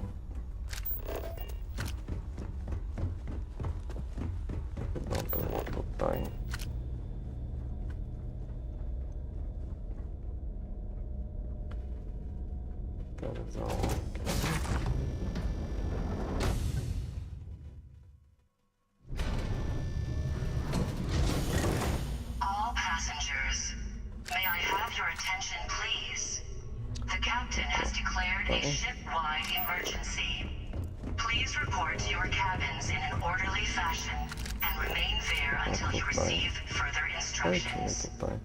4 załogi. All passengers, may I have your attention, please? The captain has declared a ship-wide emergency. Please report to your cabins in an orderly fashion and remain there until you receive further instructions. Tutaj.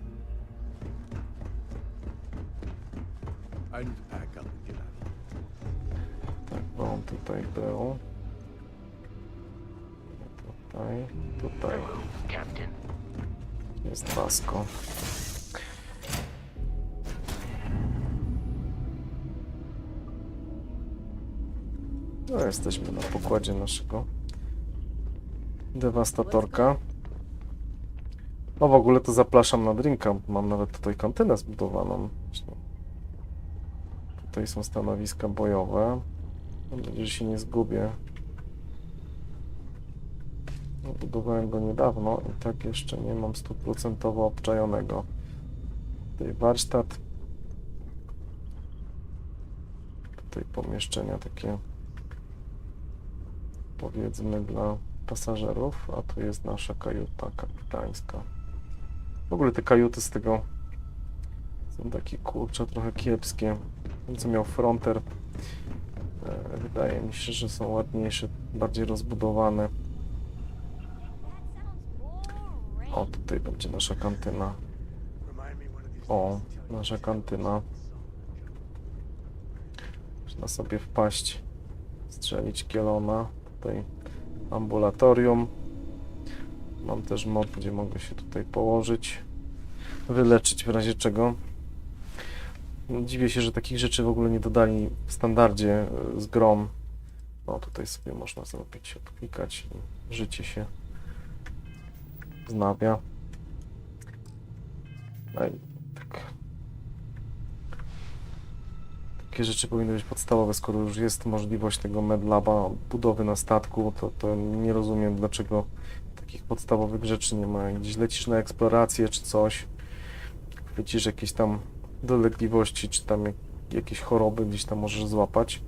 I need to pack up and get out. Tak, bo on tutaj był. Tutaj. Jest Vasco. No, jesteśmy na pokładzie naszego dewastatorka. O, w ogóle to zapraszam na drinka. Mam nawet tutaj kantynę zbudowaną. Tutaj są stanowiska bojowe. Mam nadzieję, że się nie zgubię. Budowałem go niedawno i tak jeszcze nie mam 100% obczajonego. Tutaj warsztat. Tutaj pomieszczenia takie, powiedzmy, dla pasażerów, a tu jest nasza kajuta kapitańska. W ogóle te kajuty z tego są takie, kurcze, trochę kiepskie. Ten, co miał fronter, wydaje mi się, że są ładniejsze, bardziej rozbudowane. O, tutaj będzie nasza kantyna. O, nasza kantyna. Można sobie wpaść, strzelić kielona. Tutaj ambulatorium. Mam też mod, gdzie mogę się tutaj położyć, wyleczyć w razie czego. Dziwię się, że takich rzeczy w ogóle nie dodali w standardzie z grom. No, tutaj sobie można zrobić, odklikać i życie się wznawia. No i tak. Takie rzeczy powinny być podstawowe, skoro już jest możliwość tego medlaba, budowy na statku, to nie rozumiem, dlaczego takich podstawowych rzeczy nie ma. Gdzieś lecisz na eksplorację czy coś, widzisz jakieś tam dolegliwości, czy tam jakieś choroby gdzieś tam możesz złapać,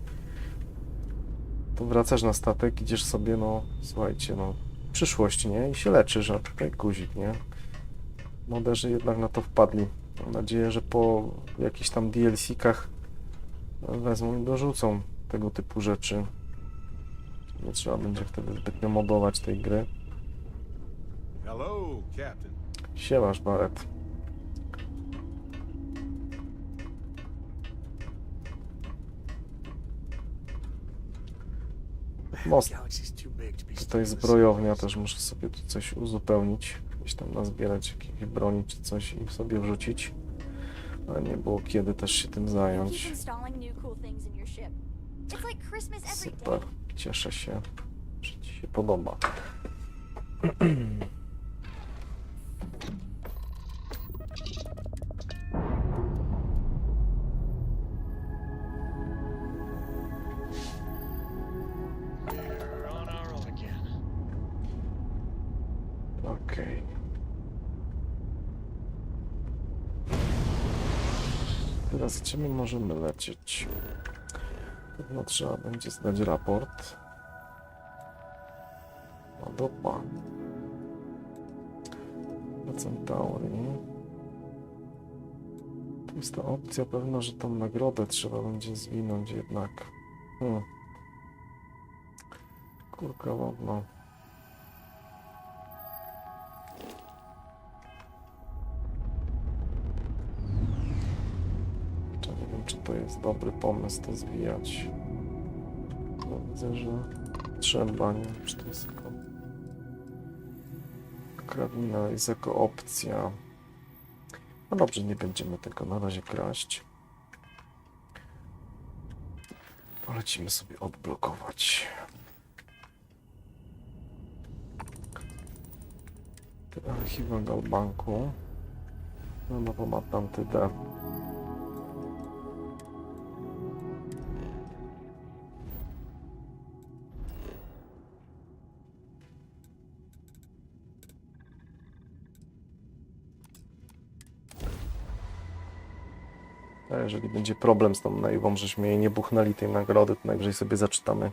to wracasz na statek, idziesz sobie, no słuchajcie, no przyszłość, nie? I się leczysz, a tutaj guzik, nie? Moderzy jednak na to wpadli. Mam nadzieję, że po jakichś tam DLC-kach wezmą i dorzucą tego typu rzeczy. Nie trzeba będzie wtedy zbytnio modować tej gry. Hello, Captain. Siemasz, Barret. Most. Tutaj zbrojownia, też muszę sobie tu coś uzupełnić. Gdzieś tam nazbierać jakiejś broni czy coś i sobie wrzucić. Ale nie było kiedy też się tym zająć. Super, cieszę się, że Ci się podoba. Okej. Teraz gdzie my możemy lecieć? Pewno trzeba będzie zdać raport. No dobra. Na Centauri. Tu jest ta opcja pewna, że tą nagrodę trzeba będzie zwinąć jednak. Kurka wodna. Nie wiem, czy to jest dobry pomysł to zwijać. No, widzę, że trzeba, nie wiem, czy to jest jako krawina, jest jako opcja. No dobrze, nie będziemy tego na razie kraść. Polecimy sobie odblokować. Te archiwa Galbanku. No, nowo ma Atlantydę. A jeżeli będzie problem z tą naiwą, żeśmy jej nie buchnęli tej nagrody, to najwyżej sobie zaczytamy.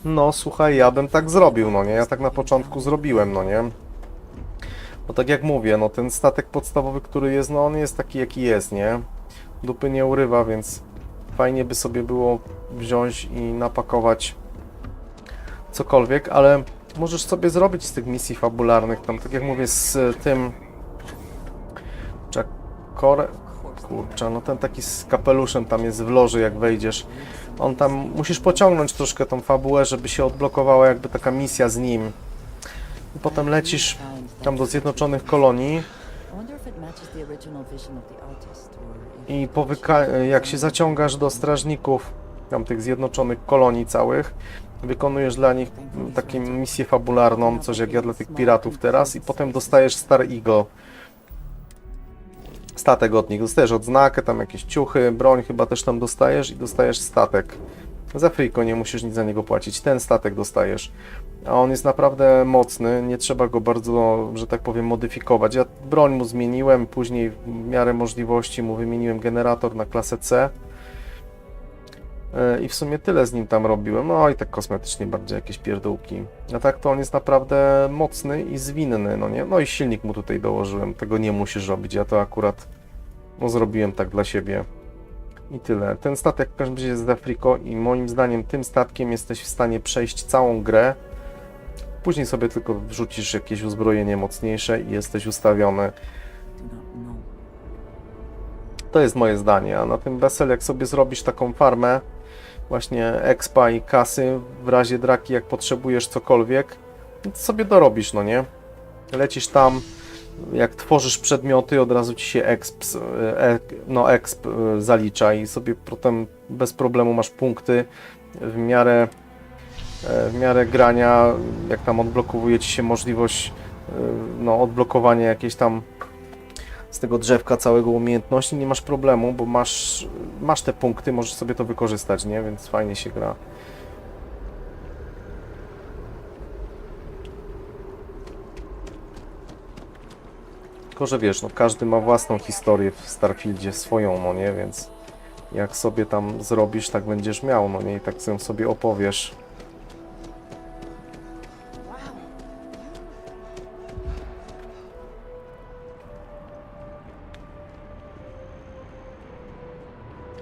No słuchaj, ja bym tak zrobił, no nie? Ja tak na początku zrobiłem, no nie? Bo tak jak mówię, no ten statek podstawowy, który jest, no on jest taki jaki jest, nie? Dupy nie urywa, więc fajnie by sobie było wziąć i napakować cokolwiek, ale możesz sobie zrobić z tych misji fabularnych, tam tak jak mówię z tym... Kurczę, no ten taki z kapeluszem tam jest w loży, jak wejdziesz. On tam, musisz pociągnąć troszkę tą fabułę, żeby się odblokowała jakby taka misja z nim. I potem lecisz tam do Zjednoczonych Kolonii. I jak się zaciągasz do strażników tam tych Zjednoczonych Kolonii całych, wykonujesz dla nich taką misję fabularną, coś jak ja dla tych piratów teraz, i potem dostajesz Star Eagle. Statek od nich. Dostajesz odznakę, tam jakieś ciuchy, broń chyba też tam dostajesz i dostajesz statek. Za friko, nie musisz nic za niego płacić. Ten statek dostajesz. A on jest naprawdę mocny, nie trzeba go bardzo, że tak powiem, modyfikować. Ja broń mu zmieniłem, później w miarę możliwości mu wymieniłem generator na klasę C. I w sumie tyle z nim tam robiłem. No i tak kosmetycznie bardziej jakieś pierdółki. A tak to on jest naprawdę mocny i zwinny, no nie? No i silnik mu tutaj dołożyłem. Tego nie musisz robić. Ja to akurat zrobiłem tak dla siebie. I tyle. Ten statek w każdym razie jest za friko i moim zdaniem tym statkiem jesteś w stanie przejść całą grę. Później sobie tylko wrzucisz jakieś uzbrojenie mocniejsze i jesteś ustawiony. To jest moje zdanie. A na tym Vessel, jak sobie zrobisz taką farmę właśnie expa i kasy w razie draki, jak potrzebujesz cokolwiek, to sobie dorobisz, no nie? Lecisz tam, jak tworzysz przedmioty, od razu ci się exp zalicza i sobie potem bez problemu masz punkty w miarę grania, jak tam odblokowuje ci się możliwość no, odblokowania jakiejś tam z tego drzewka całego umiejętności, nie masz problemu, bo masz te punkty, możesz sobie to wykorzystać, nie? Więc fajnie się gra. Tylko, że wiesz, no każdy ma własną historię w Starfieldzie, swoją, no nie? Więc jak sobie tam zrobisz, tak będziesz miał, no nie? I tak sobie opowiesz.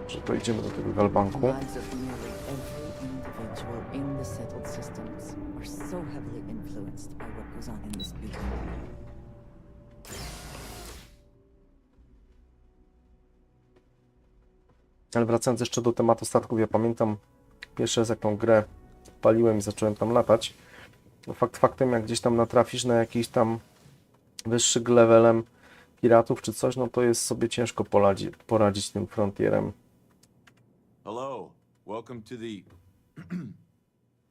Że to idziemy do tego galbanku. Ale wracając jeszcze do tematu statków, ja pamiętam pierwszy raz, jak tą grę paliłem i zacząłem tam latać. Fakt faktem, jak gdzieś tam natrafisz na jakiś tam wyższy levelem piratów czy coś, no to jest sobie ciężko poradzić tym frontierem. Hello, welcome to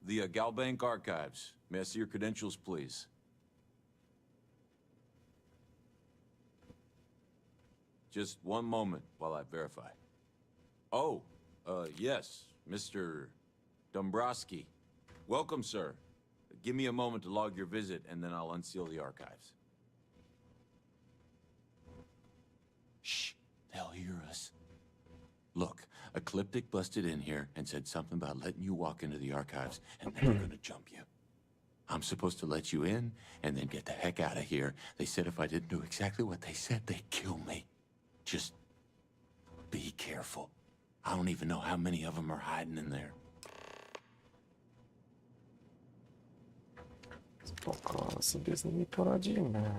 the Galbank Archives. May I see your credentials, please? Just one moment while I verify. Oh, yes, Mr. Dombrowski. Welcome, sir. Give me a moment to log your visit, and then I'll unseal the archives. Shh, they'll hear us. Look, Ecliptic busted in here and said something about letting you walk into the archives, and then they're gonna jump you. I'm supposed to let you in, and then get the heck out of here. They said if I didn't do exactly what they said, they'd kill me. Just be careful. I don't even know how many of them are hiding in there. Spoko, sobie z nimi poradzimy.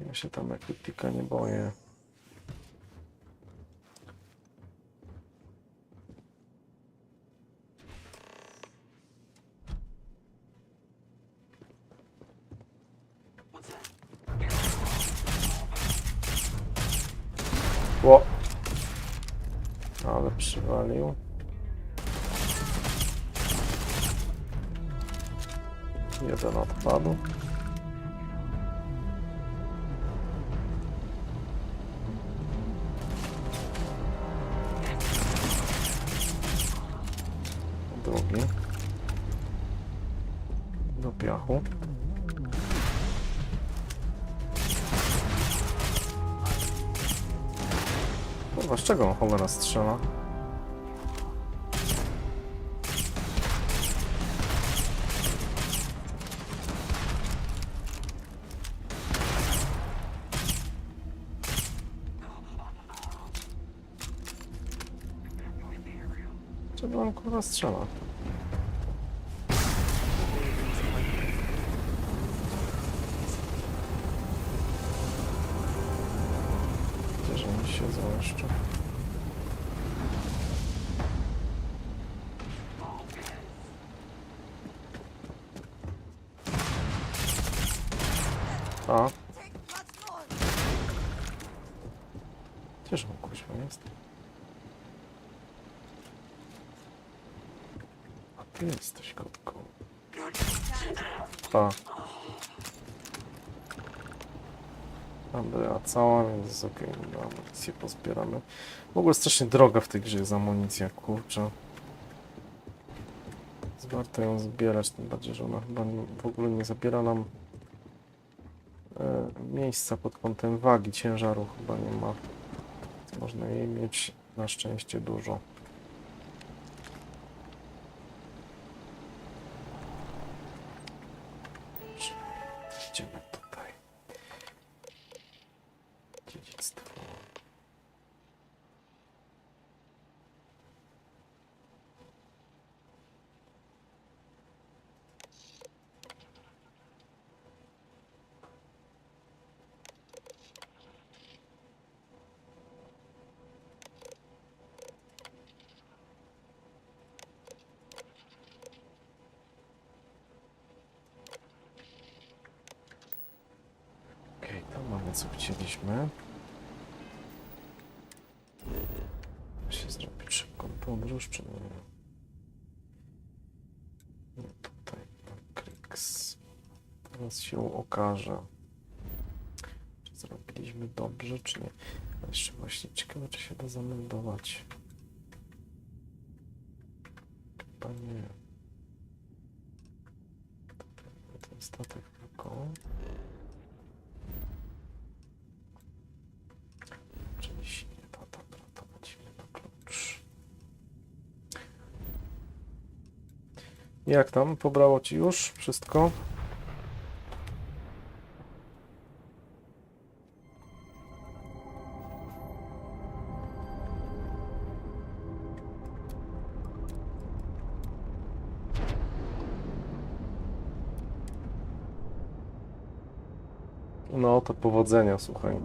Ja się tam Ecliptica nie boję. Ło! Ale przywalił. Jeden odpadł. Drugi. do piachu. Kurwa, z czego on cholera strzela? Czego on kurwa strzela? Gdzież oni siedzą jeszcze? A? Gdzież on kuźwa jest? A ty jesteś kotką. A. Dobra, cała, więc jest okej. Amunicję pozbieramy. W ogóle strasznie droga w tej grze jest amunicja, kurczę. Warto ją zbierać, tym bardziej, że ona chyba w ogóle nie zabiera nam miejsca pod kątem wagi, ciężaru chyba nie ma. Można jej mieć na szczęście dużo. Idziemy tutaj. Dziedzictwo. Tam mamy co chcieliśmy. Da się zrobić szybką podróż, czy nie? No tutaj, Kriks. Teraz się okaże, czy zrobiliśmy dobrze, czy nie. A jeszcze właśnie ciekawe, czy się da zameldować. Chyba nie. Ten statek tylko. Jak tam? Pobrało ci już wszystko? No to powodzenia, słuchaj.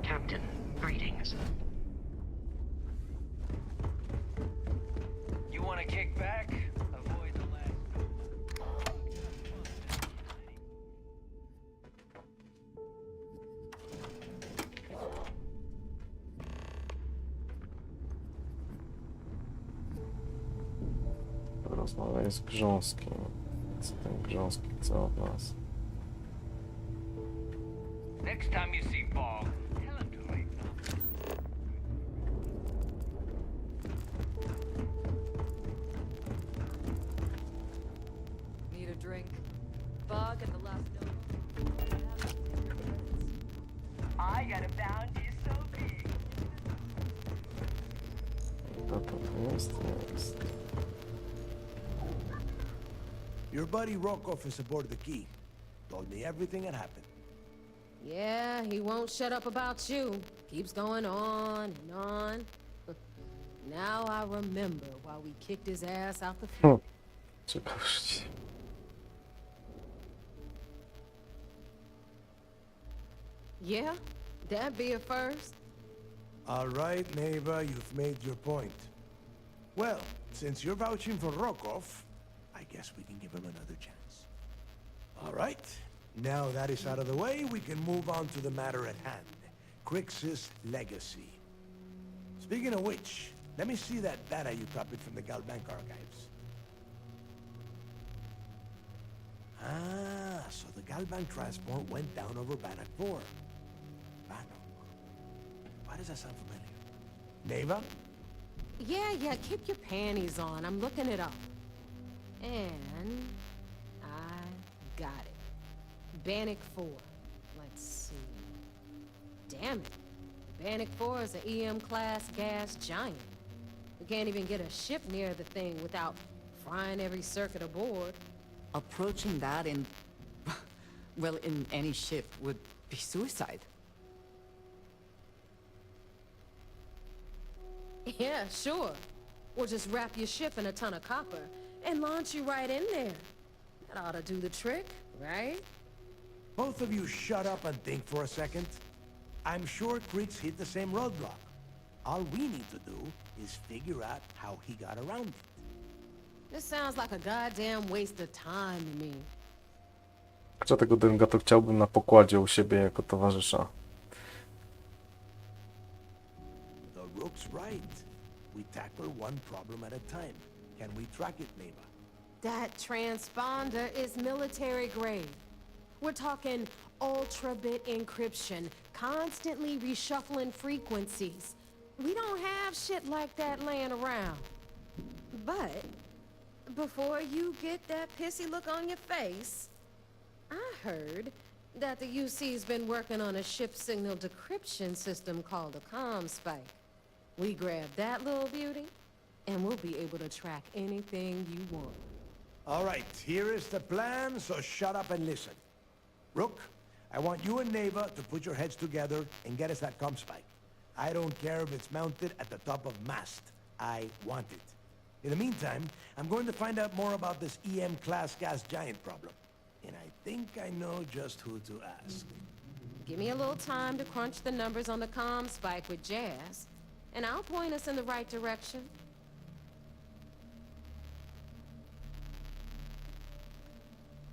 Captain, greetings. You want to kick back? Avoid the last. Rozmawiaj z grząskim. Co ten grząski chce od nas? Next time you see Bog, tell him to leave. Need a drink? Bug at the last note. I got a bounty so big. To jest, jest. Your buddy Rokov is aboard the Key. Told me everything that happened. Yeah, he won't shut up about you. Keeps going on and on. Now I remember why we kicked his ass out the fleet. Ciekawość. Yeah, that'd be a first. All right, neighbor, you've made your point. Well, since you're vouching for Rokov, I guess we can give him another chance. All right, now that is out of the way, we can move on to the matter at hand. Crix's legacy. Speaking of which, let me see that data you copied from the Galbank archives. Ah, so the Galbank transport went down over Bannock 4. Bannock. Why does that sound familiar? Neva? Yeah, keep your panties on. I'm looking it up. And I got it. Bannock 4. Let's see. Damn it. Bannock 4 is an EM-class gas giant. We can't even get a ship near the thing without frying every circuit aboard. Approaching that in... well, in any ship would be suicide. Yeah, sure. Or just wrap your ship in a ton of copper and launch you right in there. That ought to do the trick, right? Both of you shut up and think for a second. I'm sure Creek's hit the same roadblock. All we need to do is figure out how he got around it. This sounds like a goddamn waste of time to me. Kurczę, tego dynga to chciałbym na pokładzie u siebie jako towarzysza. The Rook's right. We tackle one problem at a time. Can we track it, Neva? That transponder is military grade. We're talking ultra-bit encryption, constantly reshuffling frequencies. We don't have shit like that laying around. But before you get that pissy look on your face, I heard that the UC's been working on a ship signal decryption system called a comm spike. We grab that little beauty, and we'll be able to track anything you want. All right, here is the plan, so shut up and listen. Rook, I want you and Neva to put your heads together and get us that comm spike. I don't care if it's mounted at the top of mast. I want it. In the meantime, I'm going to find out more about this EM-class gas giant problem. And I think I know just who to ask. Give me a little time to crunch the numbers on the comm spike with Jazz, and I'll point us in the right direction.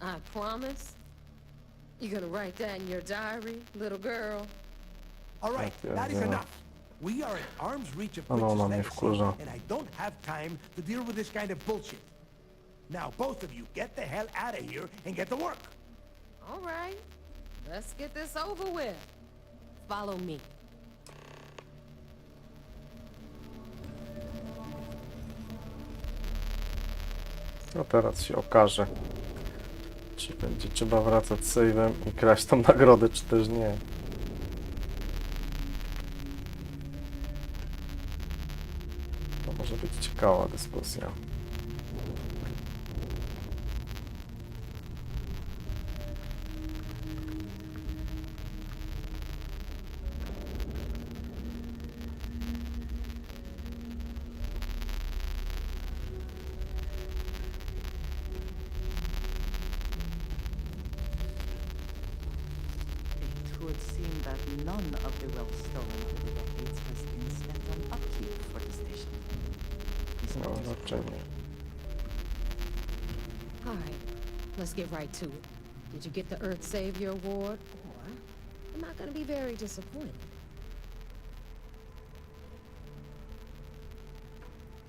I promise. You're gonna write that in your diary, little girl? All right, that is enough. We are at arm's reach of Ona mnie Princess wkurza. Legacy, and I don't have time to deal with this kind of bullshit. Now, both of you, get the hell out of here and get to work. All right, let's get this over with. Follow me. No teraz się okaże, czy będzie trzeba wracać save'em i kraść tą nagrodę, czy też nie. To może być ciekawa dyskusja. It would seem that none of the wealth stolen over the decades has been spent on upkeep for the station. No, znaczenie. All right, let's get right to it. Did you get the Earth Savior Award? Or I'm not gonna be very disappointed.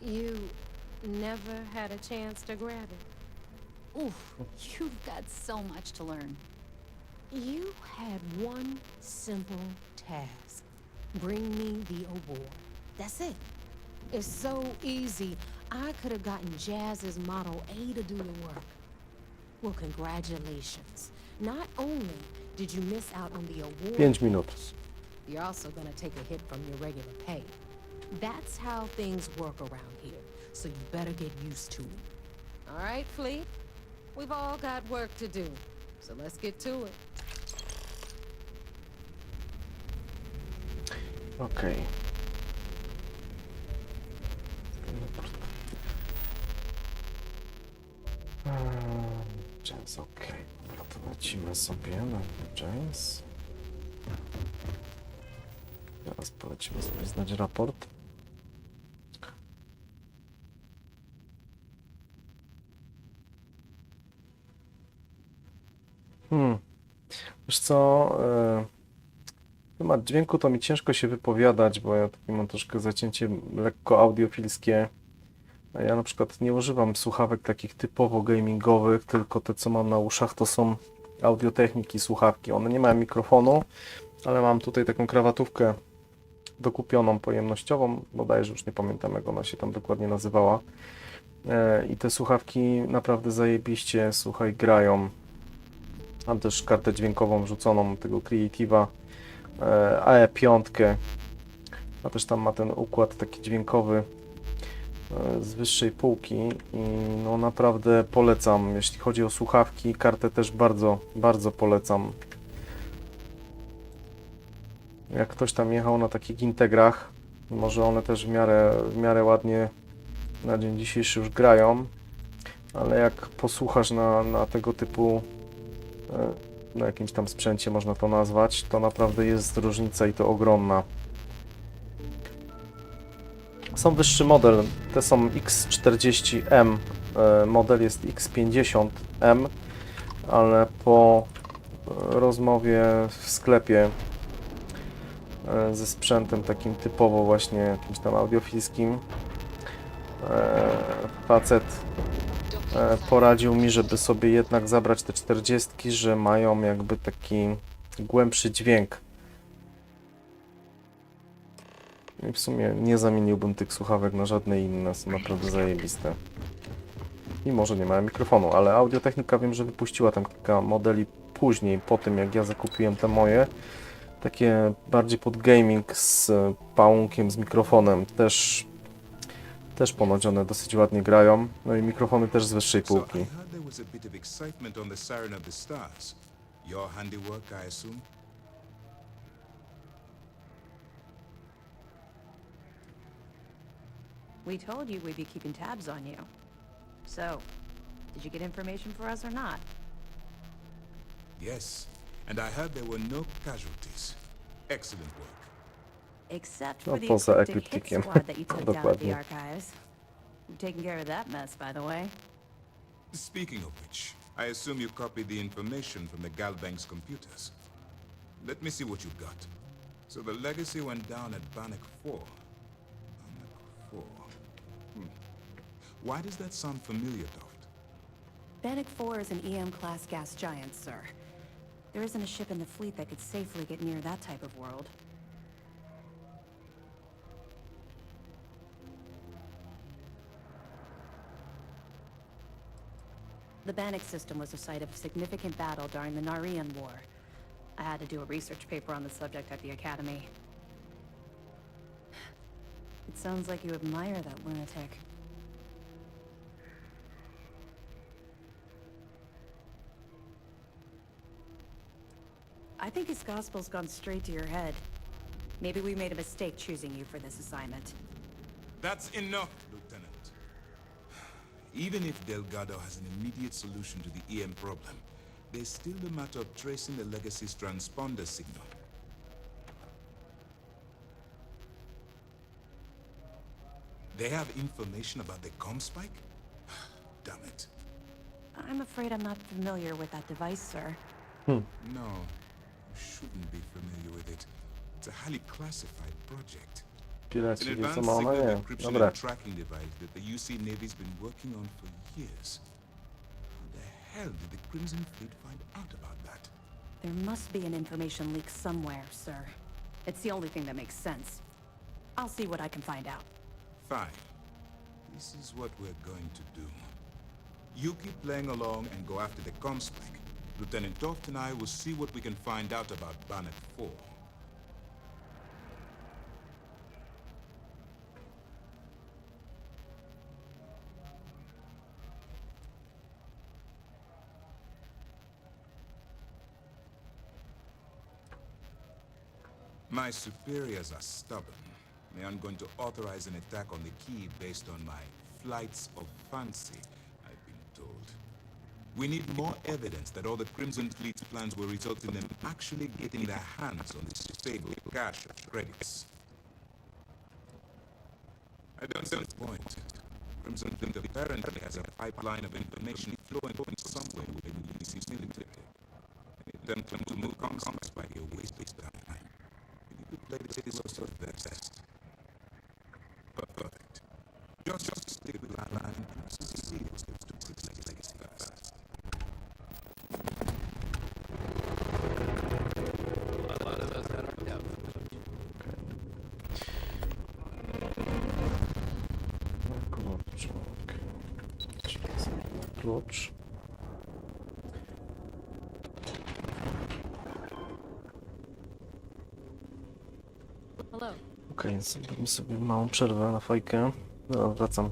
You never had a chance to grab it. Oof, you've got so much to learn. You had one simple task. Bring me the award. That's it. It's so easy. I could have gotten Jazz's Model A to do the work. Well, congratulations. Not only did you miss out on the award, 5 minut. you're also gonna take a hit from your regular pay. That's how things work around here, so you better get used to it. All right, Fleet? We've all got work to do, so let's get to it. Okej. Jazz, okej. No to lecimy sobie na Jazz. Teraz polecimy sobie znać raport. Wiesz co, temat dźwięku to mi ciężko się wypowiadać, bo ja taki mam troszkę zacięcie lekko audiofilskie. A ja na przykład nie używam słuchawek takich typowo gamingowych, tylko te, co mam na uszach, to są audiotechniki, słuchawki. One nie mają mikrofonu, ale mam tutaj taką krawatówkę dokupioną pojemnościową, bodajże już nie pamiętam, jak ona się tam dokładnie nazywała. I te słuchawki naprawdę zajebiście, słuchaj, grają. Mam też kartę dźwiękową wrzuconą tego Creative'a AE5, a też tam ma ten układ taki dźwiękowy z wyższej półki i no naprawdę polecam, jeśli chodzi o słuchawki, kartę też bardzo, bardzo polecam. Jak ktoś tam jechał na takich integrach, może one też w miarę ładnie na dzień dzisiejszy już grają, ale jak posłuchasz na tego typu, na jakimś tam sprzęcie można to nazwać, to naprawdę jest różnica i to ogromna. Są wyższy model, te są X40M, model jest X50M, ale po rozmowie w sklepie ze sprzętem takim typowo właśnie jakimś tam audiofilskim, facet poradził mi, żeby sobie jednak zabrać te 40, że mają jakby taki głębszy dźwięk. I w sumie nie zamieniłbym tych słuchawek na żadne inne, są naprawdę zajebiste. Mimo że nie mają mikrofonu, ale Audiotechnika wiem, że wypuściła tam kilka modeli później, po tym jak ja zakupiłem te moje. Takie bardziej pod gaming z pałunkiem, z mikrofonem. Też ponoć one dosyć ładnie grają. No i mikrofony też z wyższej półki. We told you we'd be keeping tabs on you. So, did you get information for us or not? Yes, and I heard there were no casualties. Excellent work. Except No for the poza ecliptic hit ekliptykiem. squad that you took down at the Dokładnie. archives. You've taken care of that mess, by the way. Speaking of which, I assume you copied the information from the Galbank's computers. Let me see what you've got. So the legacy went down at Bannock 4. Bannock 4. Why does that sound familiar, Toft? Bannock 4 is an EM-class gas giant, sir. There isn't a ship in the fleet that could safely get near that type of world. The Bannock system was a site of significant battle during the Narian War. I had to do a research paper on the subject at the Academy. It sounds like you admire that lunatic. I think his gospel's gone straight to your head. Maybe we made a mistake choosing you for this assignment. That's enough, Lieutenant. Even if Delgado has an immediate solution to the EM problem, there's still the matter of tracing the Legacy's transponder signal. They have information about the comm spike? Damn it. I'm afraid I'm not familiar with that device, sir. No, you shouldn't be familiar with it. It's a highly classified project. It's an Piraci advanced wiedzą, a ona signal nie. encryption Dobra. and tracking device that the UC Navy's been working on for years. How the hell did the Crimson Fleet find out about that? There must be an information leak somewhere, sir. It's the only thing that makes sense. I'll see what I can find out. Fine. This is what we're going to do. You keep playing along and go after the comm spike. Lieutenant Toft and I will see what we can find out about Bannock 4. My superiors are stubborn. They aren't going to authorize an attack on the key based on my flights of fancy, I've been told. We need more evidence that all the Crimson Fleet's plans will result in them actually getting their hands on this fabled cache of credits. I don't see the point. Crimson Fleet apparently has a pipeline of information flowing somewhere within the UC's military. Then to move comms by your wasted time. You play this yourself best. Perfect. Just Klucz, okej. Klucz. Hello. Okej, zrobimy sobie małą przerwę na fajkę. Zaraz wracam.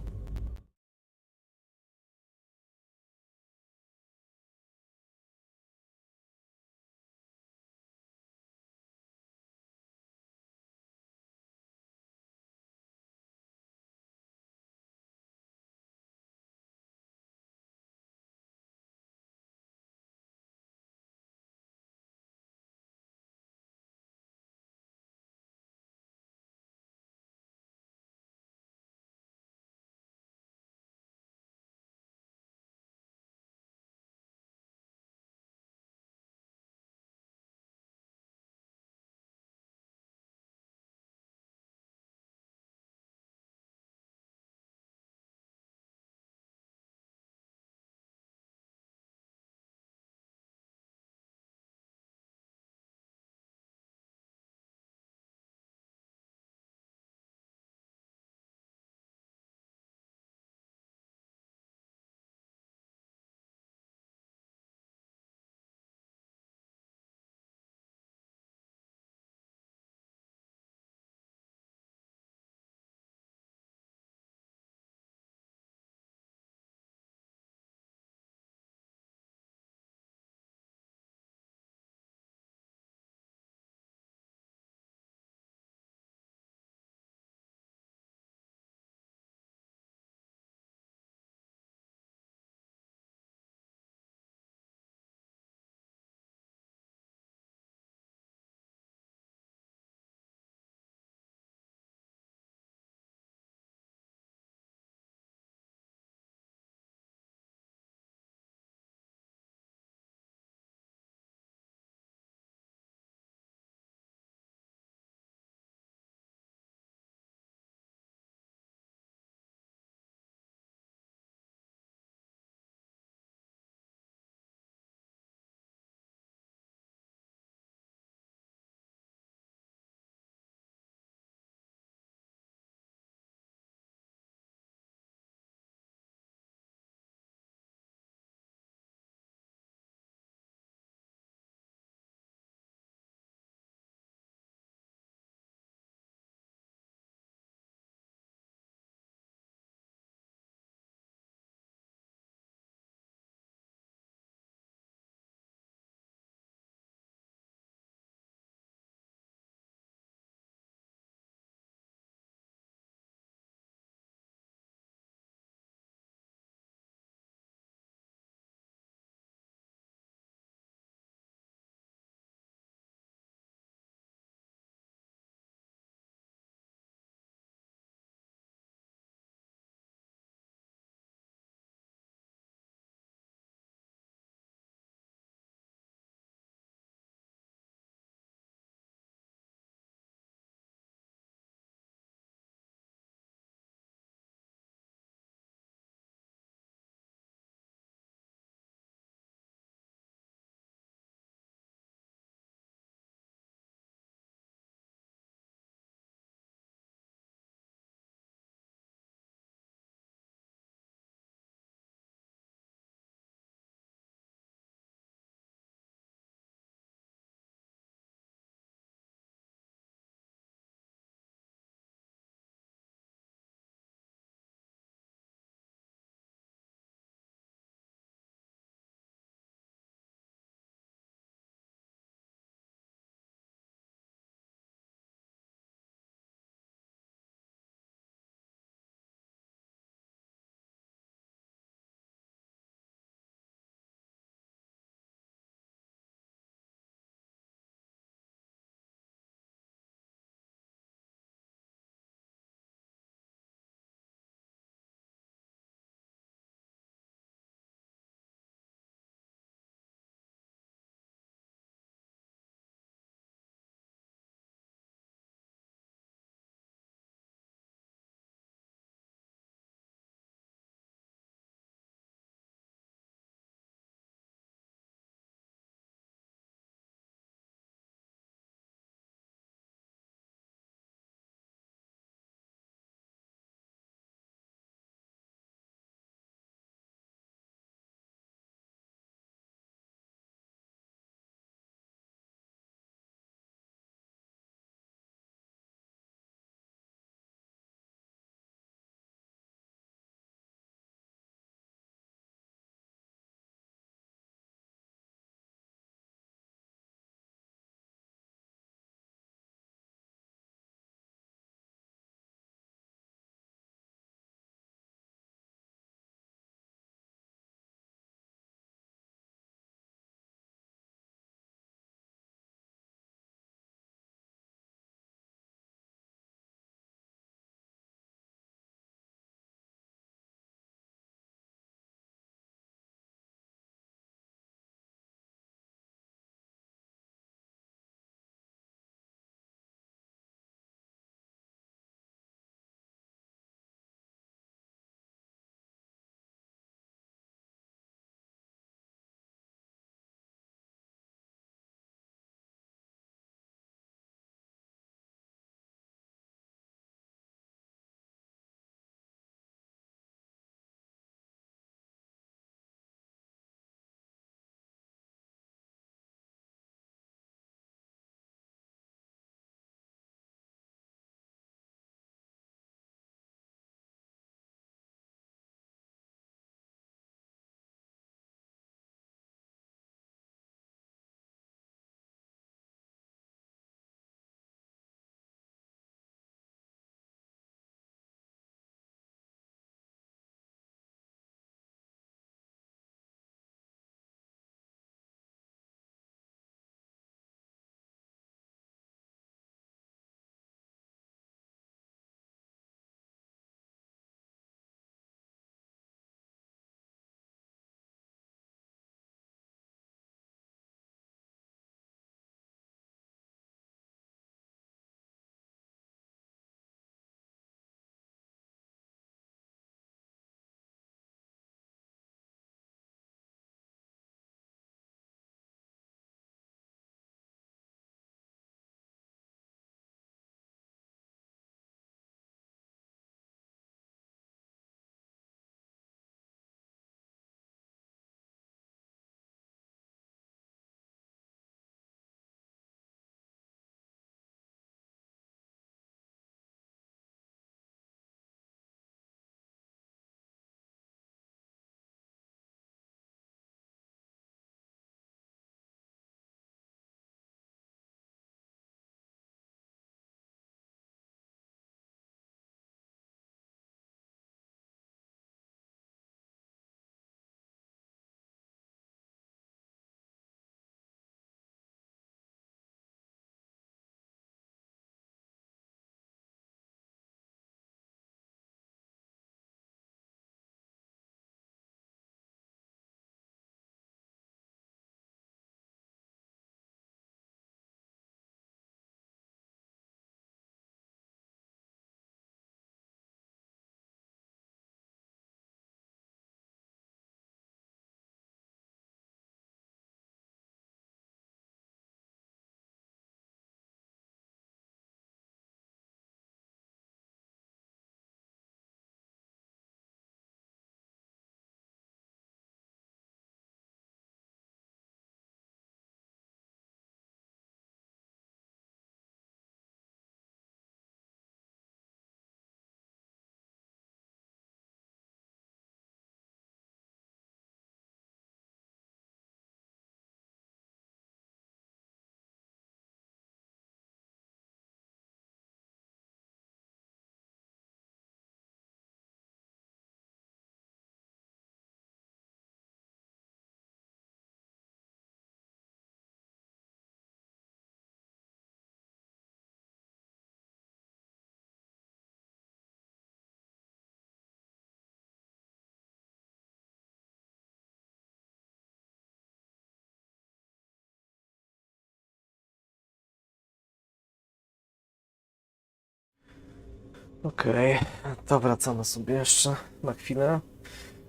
Okej, to wracamy sobie jeszcze na chwilę.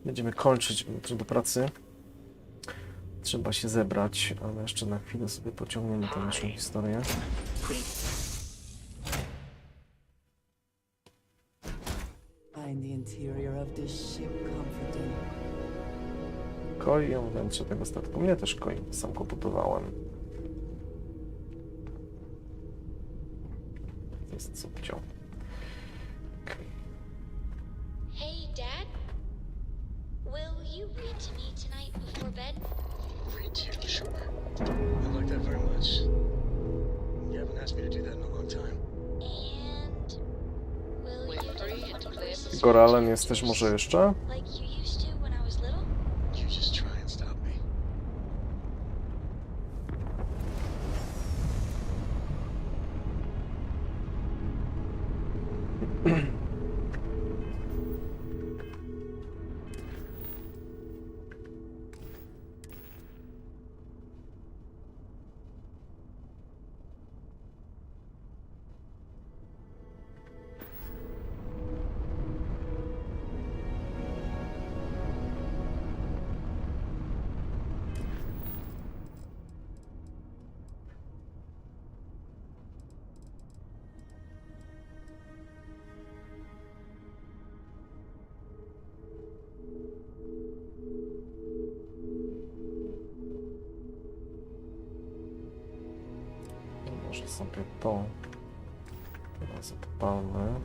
Będziemy kończyć, bo do pracy trzeba się zebrać, ale jeszcze na chwilę sobie pociągniemy tę naszą historię. Find the interior of this ship comforting. Koi ją wnętrze tego statku. Mnie też koi, sam go budowałem. To jest subcio. Hey, Dad. Will you read to me tonight before bed? Read to you, sure. I like that very much. You haven't asked me to do that in a long time. And will you do Goralen jesteś może jeszcze? like you used to when I was little? You just try and stop me. Może sobie to teraz odpalmy.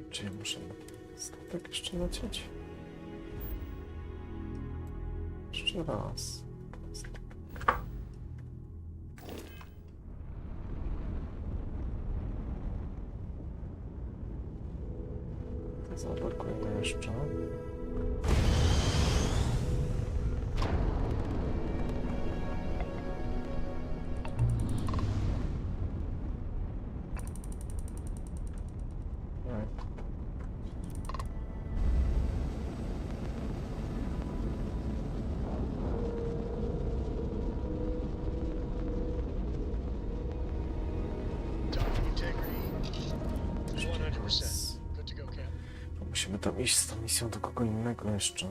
Czy ja muszę na statek jeszcze lecieć? Jeszcze raz. Zablokujemy jeszcze. Musimy tam iść z tą misją do kogo innego jeszcze.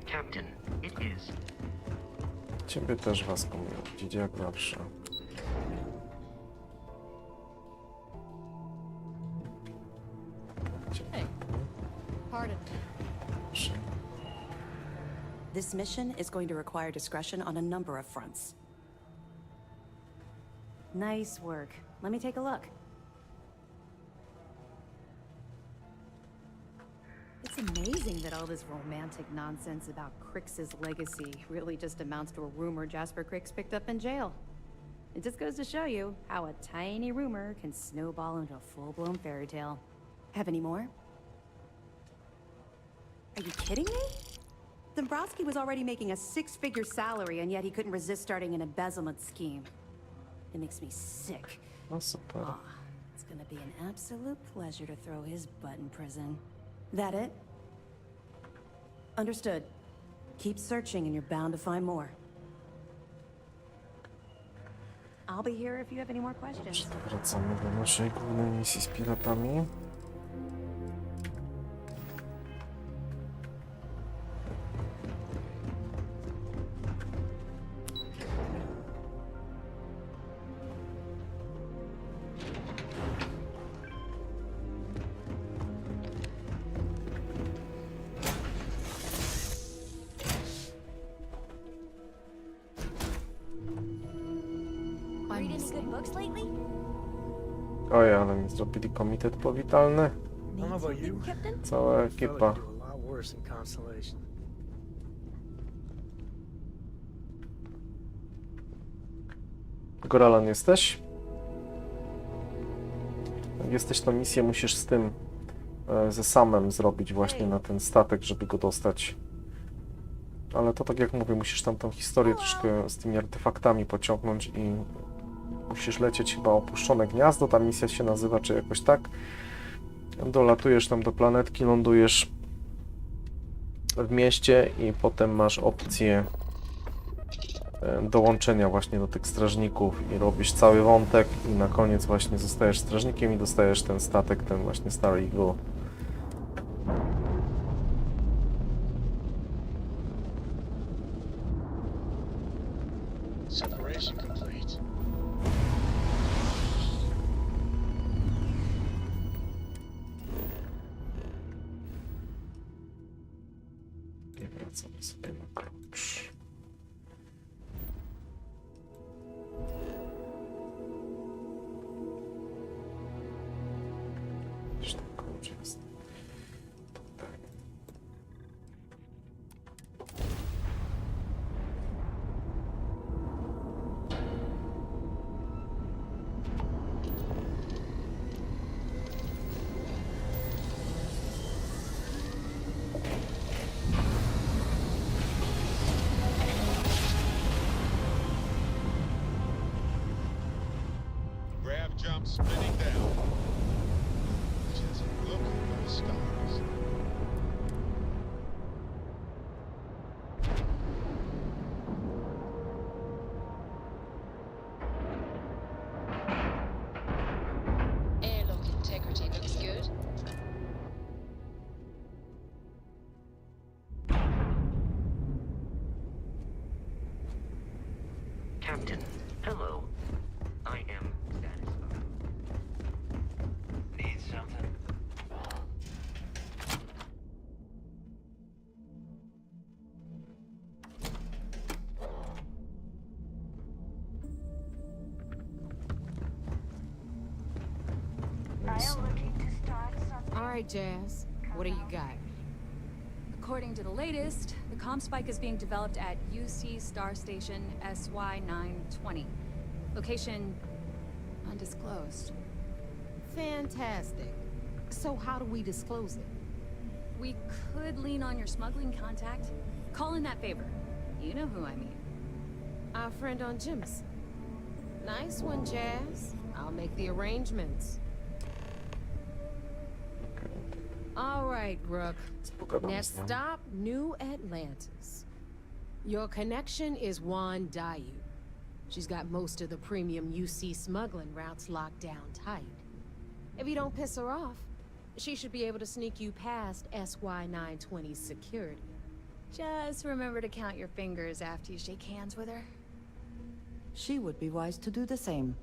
Captain, it is. Ciebie też was widzicie jak zawsze. Hey, pardon. This mission is going to require discretion on a number of fronts. Nice work. Let me take a look. It's amazing that all this romantic nonsense about Crix's legacy really just amounts to a rumor Jasper Crix picked up in jail. It just goes to show you how a tiny rumor can snowball into a full-blown fairy tale. Have any more? Are you kidding me? Dombrowski was already making a six-figure salary, and yet he couldn't resist starting an embezzlement scheme. It makes me sick. Super. It's gonna be an absolute pleasure to throw his butt in prison. That it? Understood. Keep searching and you're bound to find more. I'll be here if you have any more questions. Wracamy do naszej głównej misji z piratami. Read any good books lately? Oj, ale mi zrobili komitet powitalny. I don't know about you. Cała I felt ekipa. I'd do a lot worse in Constellation. Goralan jesteś? Jak jesteś, to misję musisz z tym, ze samym zrobić właśnie na ten statek, żeby go dostać. Ale to tak jak mówię, musisz tam tą historię troszkę z tymi artefaktami pociągnąć i musisz lecieć chyba opuszczone gniazdo, ta misja się nazywa, czy jakoś tak. Dolatujesz tam do planetki, lądujesz w mieście i potem masz opcję dołączenia właśnie do tych strażników i robisz cały wątek i na koniec właśnie zostajesz strażnikiem i dostajesz ten statek, ten właśnie Star Eagle. Separation complete. I wracamy sobie na klucz. Gdzieś tam klucz jest. Tutaj. Grab jump spinning down. Just look at those stars. Airlock integrity looks good. Captain, hello. I am satisfied. Need something? All right, Jazz. What do you got? According to the latest, the comm spike is being developed at UC Star Station SY-920. Location undisclosed. Fantastic. So how do we disclose it? We could lean on your smuggling contact. Call in that favor. You know who I mean. Our friend on Jimson. Nice one, Jazz. I'll make the arrangements. All right, Rook. Next stop, New Atlantis. Your connection is Juan Dayu. She's got most of the premium UC smuggling routes locked down tight. If you don't piss her off, she should be able to sneak you past SY-920's security. Just remember to count your fingers after you shake hands with her. She would be wise to do the same.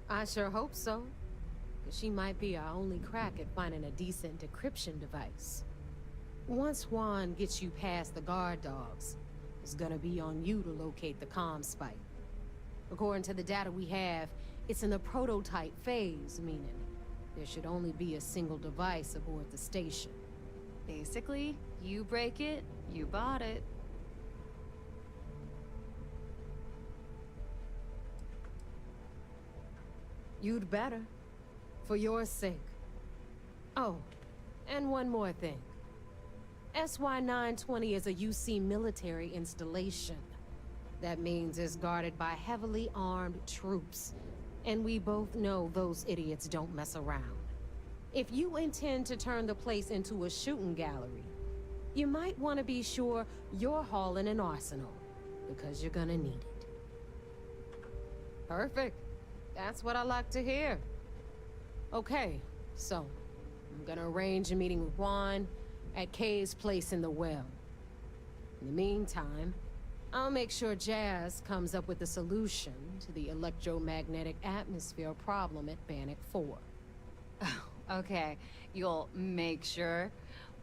I sure hope so. 'Cause she might be our only crack at finding a decent decryption device. Once Juan gets you past the guard dogs, it's gonna be on you to locate the comm spike. According to the data we have, it's in the prototype phase, meaning there should only be a single device aboard the station. Basically, you break it, you bought it. You'd better. For your sake. Oh, and one more thing. SY-920 is a UC military installation. That means it's guarded by heavily armed troops. And we both know those idiots don't mess around. If you intend to turn the place into a shooting gallery, you might want to be sure you're hauling an arsenal, because you're gonna need it. Perfect. That's what I like to hear. Okay, so I'm gonna arrange a meeting with Juan at Kay's place in the well. In the meantime, I'll make sure Jazz comes up with a solution to the electromagnetic atmosphere problem at Bannock 4. Okay, you'll make sure.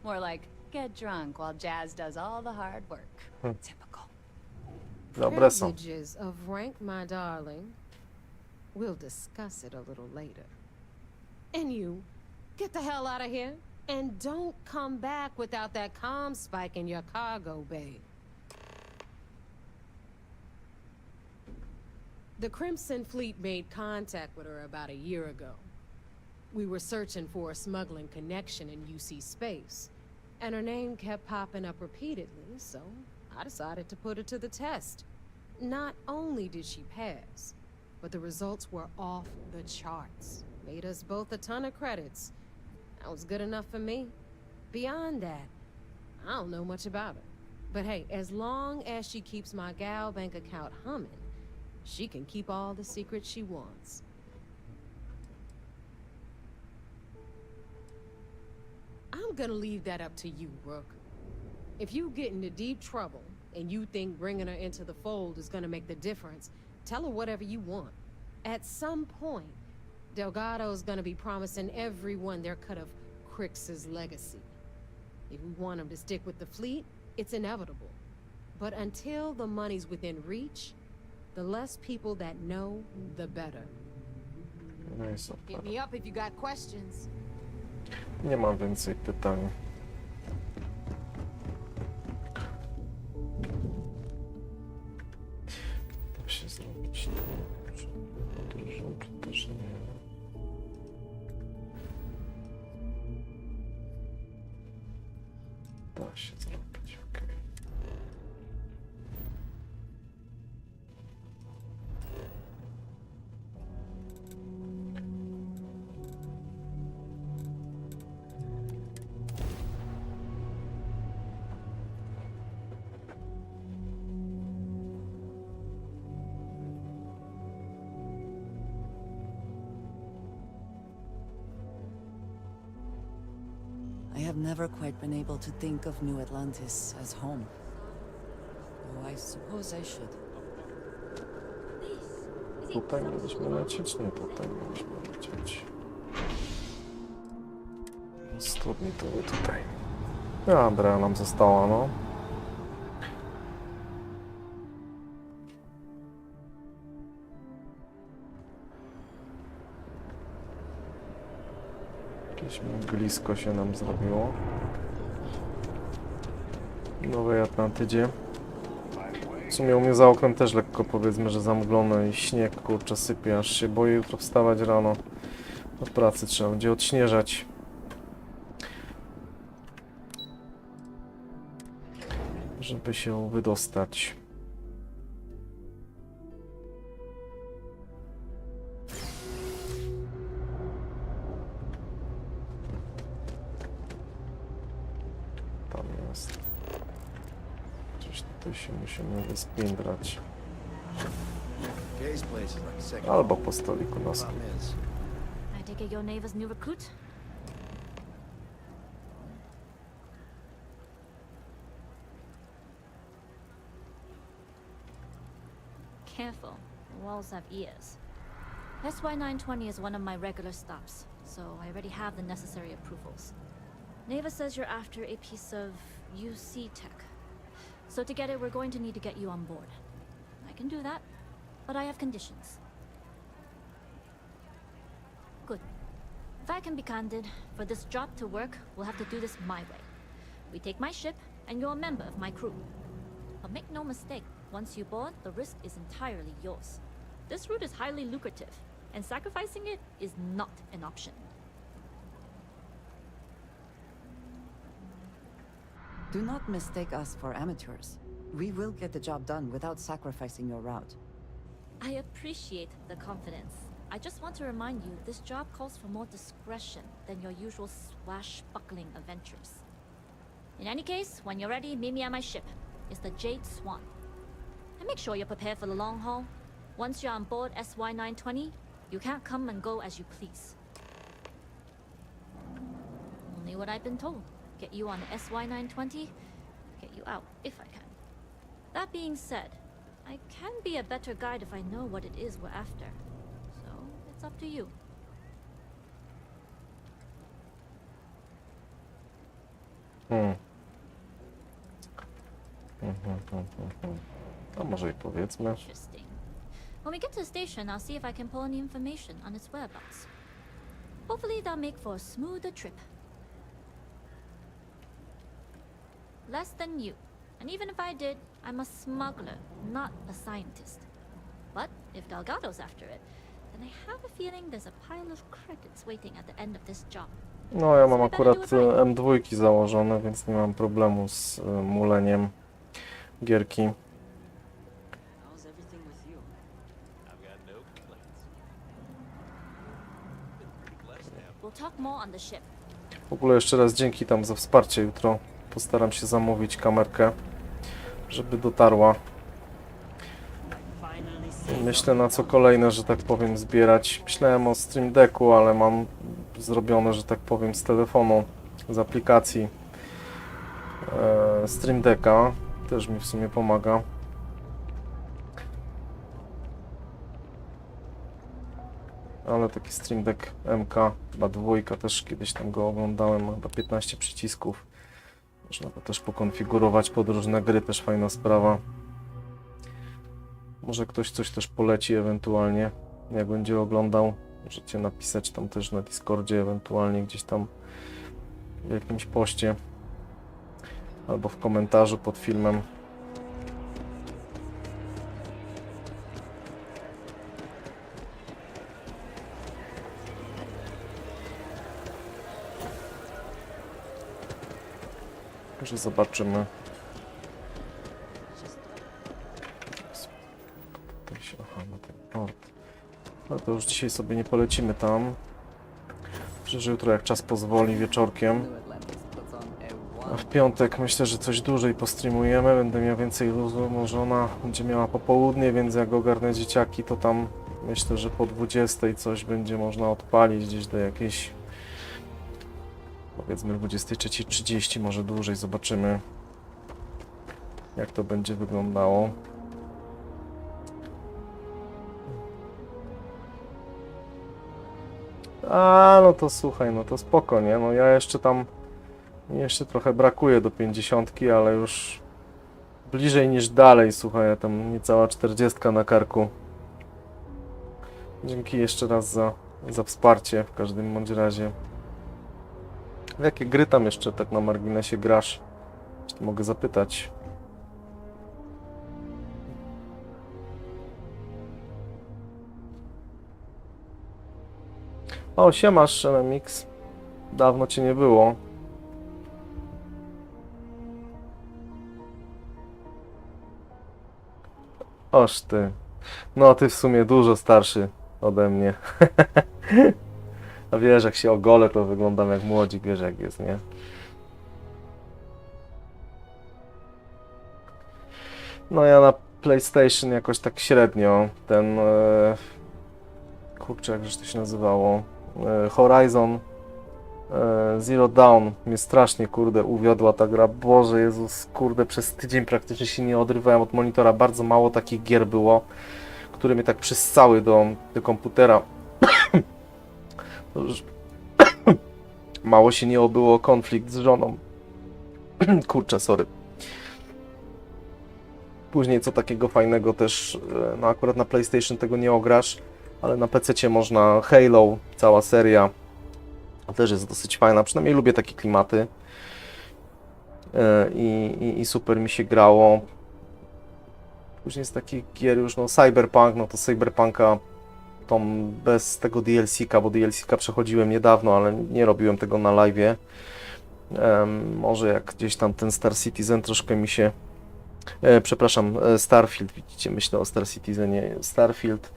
More like get drunk while Jazz does all the hard work. Typical. Dobre są. Privileges of rank, my darling. We'll discuss it a little later. And you, get the hell out of here. And don't come back without that comm spike in your cargo bay. The Crimson Fleet made contact with her about a year ago. We were searching for a smuggling connection in UC space, and her name kept popping up repeatedly, so I decided to put her to the test. Not only did she pass, but the results were off the charts. Made us both a ton of credits. That was good enough for me. Beyond that, I don't know much about her. But hey, as long as she keeps my gal bank account humming, she can keep all the secrets she wants. I'm gonna leave that up to you, Rook. If you get into deep trouble and you think bringing her into the fold is gonna make the difference, tell her whatever you want. At some point, Delgado's gonna be promising everyone their cut of Crix's legacy. If we want him to stick with the fleet, it's inevitable. But until the money's within reach, the less people that know, the better. No i super. Hit me up if you got questions. Nie mam więcej pytań. Da się zrobić podróżą, czy też nie. Da się zrobić, okej. I have never quite been able to think of New Atlantis as home. Though I suppose I should. Tutaj mieliśmy lecieć? Nie, tutaj mieliśmy lecieć. Studni to by tutaj. Dobra, nam została, no. Jakieś mglisko się nam zrobiło. W Nowej Atlantydzie. W sumie u mnie za oknem też lekko, powiedzmy, że zamglone i śnieg, kurczę, sypie, aż się boję jutro wstawać rano. Od pracy trzeba będzie odśnieżać. Żeby się wydostać. Tam jest. Coś tutaj się musimy wyspindrać. Albo po stoliku na stół. I take it your neighbor's new recruit? Careful, the walls have ears. SY-920 is one of my regular stops, so I already have the necessary approvals. Neva says you're after a piece of UC tech. So to get it, we're going to need to get you on board. I can do that, but I have conditions. Good. If I can be candid, for this job to work, we'll have to do this my way. We take my ship, and you're a member of my crew. But make no mistake, once you board, the risk is entirely yours. This route is highly lucrative, and sacrificing it is not an option. Do not mistake us for amateurs. We will get the job done without sacrificing your route. I appreciate the confidence. I just want to remind you, this job calls for more discretion than your usual swashbuckling adventures. In any case, when you're ready, meet me at my ship. It's the Jade Swan. And make sure you're prepared for the long haul. Once you're on board SY-920, you can't come and go as you please. Only what I've been told. Get you on the SY-920, get you out if I can. That being said, I can be a better guide if I know what it is we're after. So, it's up to you. A może i powiedzmy. Interesting. When we get to the station, I'll see if I can pull any information on its whereabouts. Hopefully that'll make for a smoother trip. Less than you. And even if I did, I'm a smuggler, not a scientist. But if Delgado's after it, then I have a feeling there's a pile of credits waiting at the end of this job. No, ja mam akurat M2 założone, więc nie mam problemu z muleniem gierki. more on the ship. W ogóle jeszcze raz dzięki tam za wsparcie. Jutro postaram się zamówić kamerkę, żeby dotarła. Myślę na co kolejne, że tak powiem, zbierać. Myślałem o Stream Decku, ale mam zrobione, że tak powiem, z telefonu, z aplikacji Stream Decka. Też mi w sumie pomaga. Ale taki Stream Deck MK, chyba dwójka, też kiedyś tam go oglądałem, ma chyba 15 przycisków. Można to też pokonfigurować pod różne gry, też fajna sprawa. Może ktoś coś też poleci ewentualnie, jak będzie oglądał. Możecie napisać tam też na Discordzie, ewentualnie gdzieś tam w jakimś poście albo w komentarzu pod filmem. Może zobaczymy. Aha, na ten port. Ale to już dzisiaj sobie nie polecimy tam. Myślę, że jutro, jak czas pozwoli, wieczorkiem. A w piątek myślę, że coś dłużej postreamujemy. Będę miał więcej luzu. Może ona będzie miała popołudnie, więc jak ogarnę dzieciaki, to tam myślę, że po 20 coś będzie można odpalić gdzieś do jakiejś, powiedzmy, 23:30, może dłużej. Zobaczymy, jak to będzie wyglądało. A, no to słuchaj, no to spoko, nie? No ja jeszcze tam, jeszcze trochę brakuje do 50, ale już bliżej niż dalej, słuchaj, ja tam niecała 40 na karku. Dzięki jeszcze raz za wsparcie, w każdym bądź razie. W jakie gry tam jeszcze tak na marginesie grasz? Czy mogę zapytać? O, siemasz, NMX. Dawno cię nie było. Oż ty. No, ty w sumie dużo starszy ode mnie. A wiesz, jak się ogolę, to wyglądam jak młodzik, wiesz jak jest, nie? No ja na PlayStation jakoś tak średnio. Ten... kurczę, jakże to się nazywało? Horizon Zero Dawn mnie strasznie, kurde, uwiodła ta gra. Boże Jezus, kurde, przez tydzień praktycznie się nie odrywałem od monitora. Bardzo mało takich gier było, które mnie tak przyssały do komputera. Mało się nie obyło konflikt z żoną. Kurczę, sorry. Później co takiego fajnego też, no akurat na PlayStation tego nie ograsz, ale na PC można Halo, cała seria. Też jest dosyć fajna, przynajmniej lubię takie klimaty. I super mi się grało. Później z takich gier już, no Cyberpunk, no to Cyberpunka tą bez tego DLC-ka, bo DLC-ka przechodziłem niedawno, ale nie robiłem tego na live'ie. Może jak gdzieś tam ten Star Citizen troszkę mi się... przepraszam, Starfield, widzicie, myślę o Star Citizenie. Starfield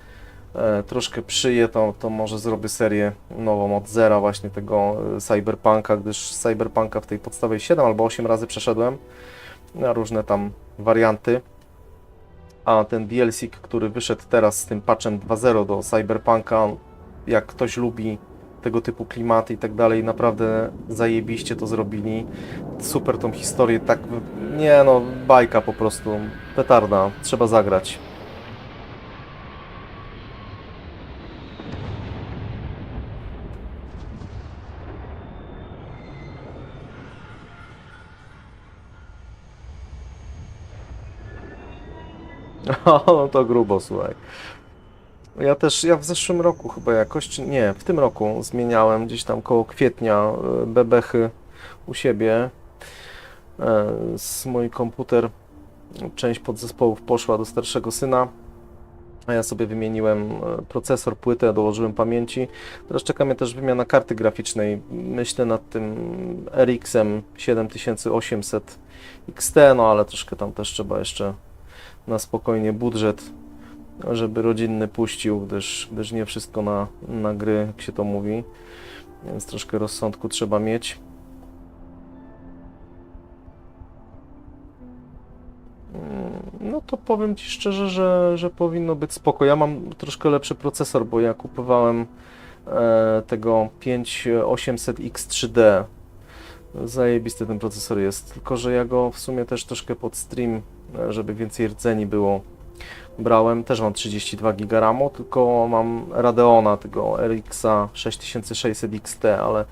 troszkę przyje, to może zrobię serię nową od zera właśnie tego Cyberpunka, gdyż Cyberpunka w tej podstawie 7 albo 8 razy przeszedłem na różne tam warianty. A ten DLC, który wyszedł teraz z tym patchem 2.0 do Cyberpunka, jak ktoś lubi tego typu klimaty i tak dalej, naprawdę zajebiście to zrobili. Super tą historię, tak, nie no, bajka po prostu, petarda, trzeba zagrać. No to grubo, słuchaj. Ja w zeszłym roku chyba jakoś, czy nie, w tym roku zmieniałem gdzieś tam koło kwietnia bebechy u siebie. Mój komputer, część podzespołów poszła do starszego syna, a ja sobie wymieniłem procesor, płytę, dołożyłem pamięci. Teraz czeka mnie też wymiana karty graficznej. Myślę nad tym RX-em 7800 XT, no ale troszkę tam też trzeba jeszcze na spokojnie budżet, żeby rodzinny puścił, gdyż nie wszystko na gry, jak się to mówi. Więc troszkę rozsądku trzeba mieć. No to powiem Ci szczerze, że powinno być spoko. Ja mam troszkę lepszy procesor, bo ja kupowałem tego 5800X3D. Zajebisty ten procesor jest, tylko że ja go w sumie też troszkę pod stream, żeby więcej rdzeni było, brałem. Też mam 32 GB RAMu, tylko mam Radeona, tego RX-a 6600 XT, ale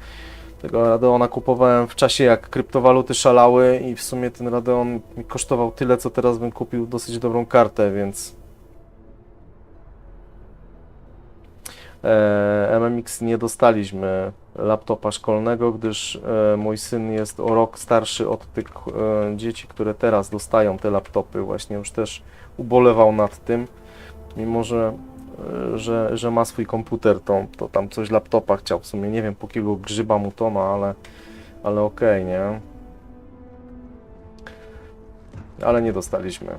tego Radeona kupowałem w czasie, jak kryptowaluty szalały i w sumie ten Radeon mi kosztował tyle, co teraz bym kupił dosyć dobrą kartę, więc MMX nie dostaliśmy laptopa szkolnego, gdyż mój syn jest o rok starszy od tych dzieci, które teraz dostają te laptopy. Właśnie już też ubolewał nad tym, mimo że ma swój komputer, to tam coś laptopa chciał. W sumie nie wiem, po kiego grzyba mu to ma, ale okej, nie? Ale nie dostaliśmy.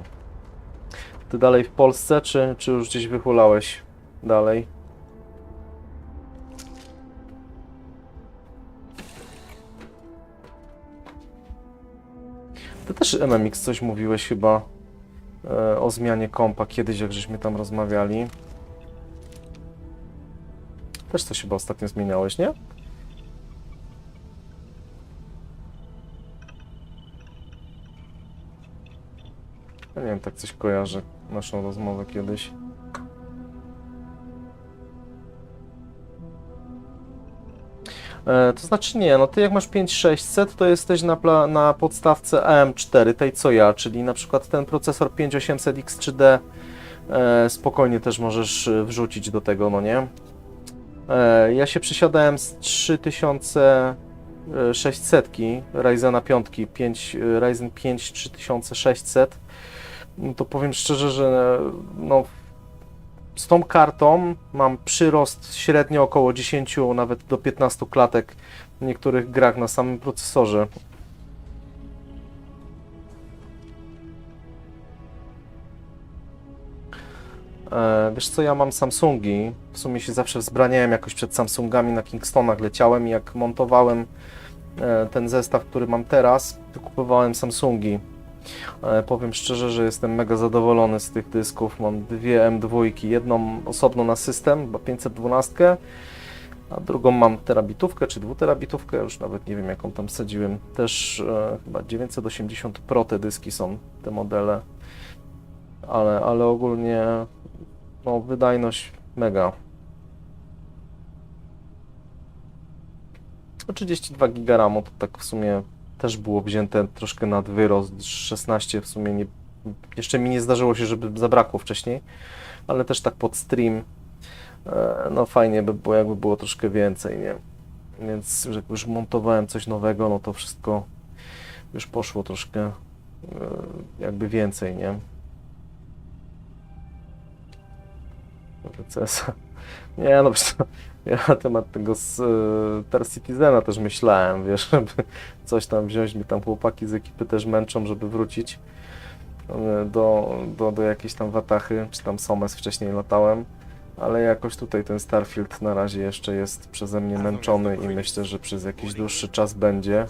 Ty dalej w Polsce, czy już gdzieś wyhulałeś dalej? Ty też MMX coś mówiłeś chyba o zmianie kompa kiedyś, jak żeśmy tam rozmawiali. Też coś chyba ostatnio zmieniałeś, nie? Ja nie wiem, tak coś kojarzę naszą rozmowę kiedyś. To znaczy nie, no ty jak masz 5600, to jesteś na podstawce AM4, tej co ja, czyli na przykład ten procesor 5800X3D spokojnie też możesz wrzucić do tego, no nie? Ja się przesiadałem z 3600 Ryzena 5, Ryzen 5 3600, no to powiem szczerze, że no z tą kartą mam przyrost średnio około 10, nawet do 15 klatek w niektórych grach na samym procesorze. Wiesz co, ja mam Samsungi, w sumie się zawsze wzbraniałem jakoś przed Samsungami, na Kingstonach leciałem i jak montowałem ten zestaw, który mam teraz, to kupowałem Samsungi. Powiem szczerze, że jestem mega zadowolony z tych dysków. Mam dwie M2, jedną osobno na system, chyba 512, a drugą mam terabitówkę czy 2 terabitówkę, już nawet nie wiem jaką tam wsadziłem. Też chyba 980 Pro te dyski są, te modele, ale ogólnie no, wydajność mega. 32 GB RAMu to tak w sumie też było wzięte troszkę nad wyrost, 16 w sumie nie, jeszcze mi nie zdarzyło się, żeby zabrakło wcześniej, ale też tak pod stream, no fajnie by było, jakby było troszkę więcej, nie? Więc jak już montowałem coś nowego, no to wszystko już poszło troszkę jakby więcej, nie? Nie, no ja na temat tego Star Citizena też myślałem, wiesz, żeby coś tam wziąć, mi tam chłopaki z ekipy też męczą, żeby wrócić do jakiejś tam Watachy, czy tam Somes wcześniej latałem, ale jakoś tutaj ten Starfield na razie jeszcze jest przeze mnie męczony i myślę, że przez jakiś dłuższy czas będzie.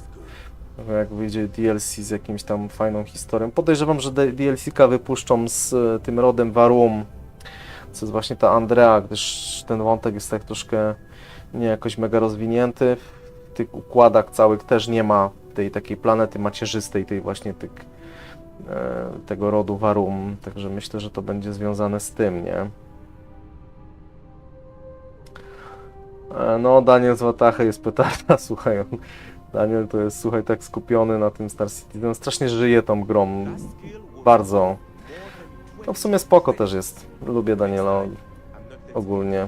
Jak wyjdzie DLC z jakimś tam fajną historią. Podejrzewam, że DLC-ka wypuszczą z tym rodem Warum, co jest właśnie ta Andrea, gdyż ten wątek jest tak troszkę nie jakoś mega rozwinięty. W tych układach całych też nie ma tej takiej planety macierzystej, tej właśnie tego rodu Warum, także myślę, że to będzie związane z tym, nie? No, Daniel z Watachy jest petarda, słuchaj, Daniel to jest, słuchaj, tak skupiony na tym Star Citizen, strasznie żyje tą grą, bardzo. No w sumie spoko też jest, lubię Daniela ogólnie.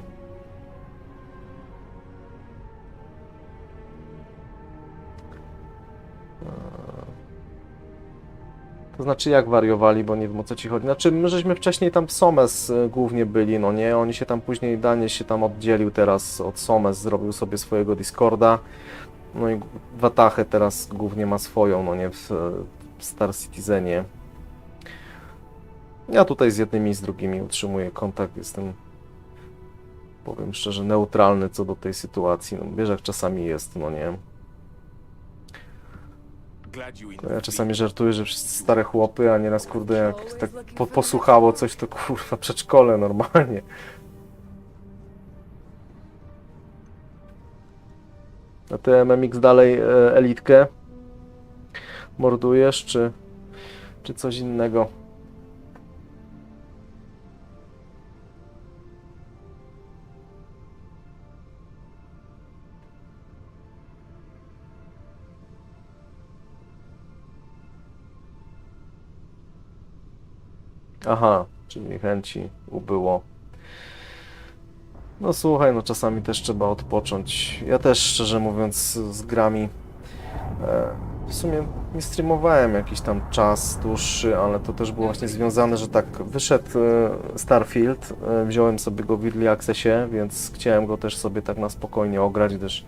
To znaczy jak wariowali, bo nie wiem o co ci chodzi. Znaczy my żeśmy wcześniej tam w Somes głównie byli, no nie? Oni się tam później, Daniel się tam oddzielił teraz od Somes, zrobił sobie swojego Discorda. No i Watachę teraz głównie ma swoją, no nie? W Star Citizenie. Ja tutaj z jednymi i z drugimi utrzymuję kontakt, jestem powiem szczerze, neutralny co do tej sytuacji. No, wiesz, jak czasami jest, no nie. To ja czasami żartuję, że wszyscy stare chłopy, a nieraz, kurde, jak tak posłuchało coś, to kurwa przedszkole normalnie. A ty, MMX, dalej elitkę mordujesz, czy coś innego? Aha, czyli chęci ubyło. No słuchaj, no czasami też trzeba odpocząć. Ja też, szczerze mówiąc, z grami w sumie nie streamowałem jakiś tam czas dłuższy, ale to też było właśnie związane, że tak wyszedł Starfield, wziąłem sobie go w Early Accessie, więc chciałem go też sobie tak na spokojnie ograć, gdyż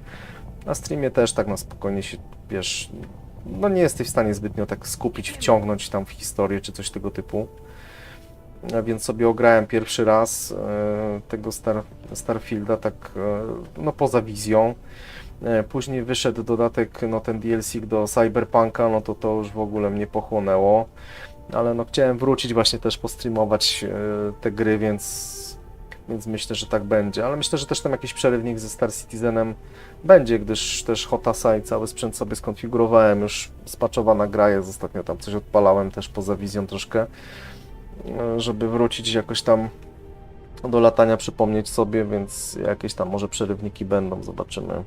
na streamie też tak na spokojnie się, wiesz, no nie jesteś w stanie zbytnio tak skupić, wciągnąć tam w historię czy coś tego typu. Więc sobie ograłem pierwszy raz tego Starfielda tak no poza wizją. Później wyszedł dodatek, no ten DLC do Cyberpunka, no to już w ogóle mnie pochłonęło. Ale no chciałem wrócić właśnie też postreamować te gry, więc myślę, że tak będzie. Ale myślę, że też tam jakiś przerywnik ze Star Citizenem będzie, gdyż też Hotasa i cały sprzęt sobie skonfigurowałem. Już spaczowana gra jest, ostatnio tam coś odpalałem też poza wizją troszkę, żeby wrócić jakoś tam do latania, przypomnieć sobie, więc jakieś tam może przerywniki będą, zobaczymy.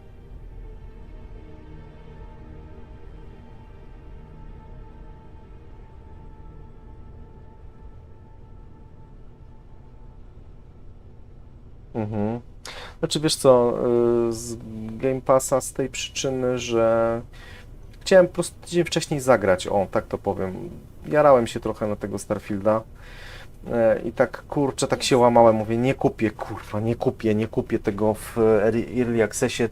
Znaczy wiesz co, z Game Passa z tej przyczyny, że chciałem po prostu tydzień wcześniej zagrać, o tak to powiem. Jarałem się trochę na tego Starfielda i tak kurczę, tak się łamałem, mówię nie kupię, kurwa, nie kupię tego w Early Accessie,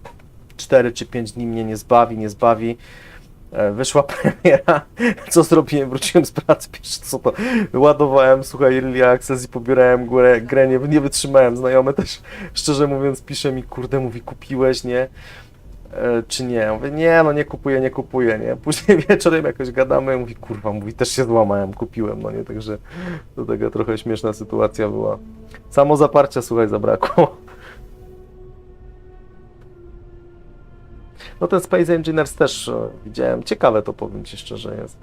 4 czy 5 dni mnie nie zbawi. Wyszła premiera, co zrobiłem? Wróciłem z pracy, pierwsze co to ładowałem, słuchaj, Early Access i pobierałem grę, nie wytrzymałem. Znajomy też, szczerze mówiąc, pisze mi, kurde, mówi, kupiłeś, nie? Czy nie? Ja mówię, nie, no nie kupuję, nie? Później wieczorem jakoś gadamy, mówi, kurwa, mówi, też się złamałem, kupiłem, no nie? Także do tego trochę śmieszna sytuacja była. Samo zaparcia, słuchaj, zabrakło. No ten Space Engineers też widziałem, ciekawe to, powiem Ci szczerze, jest.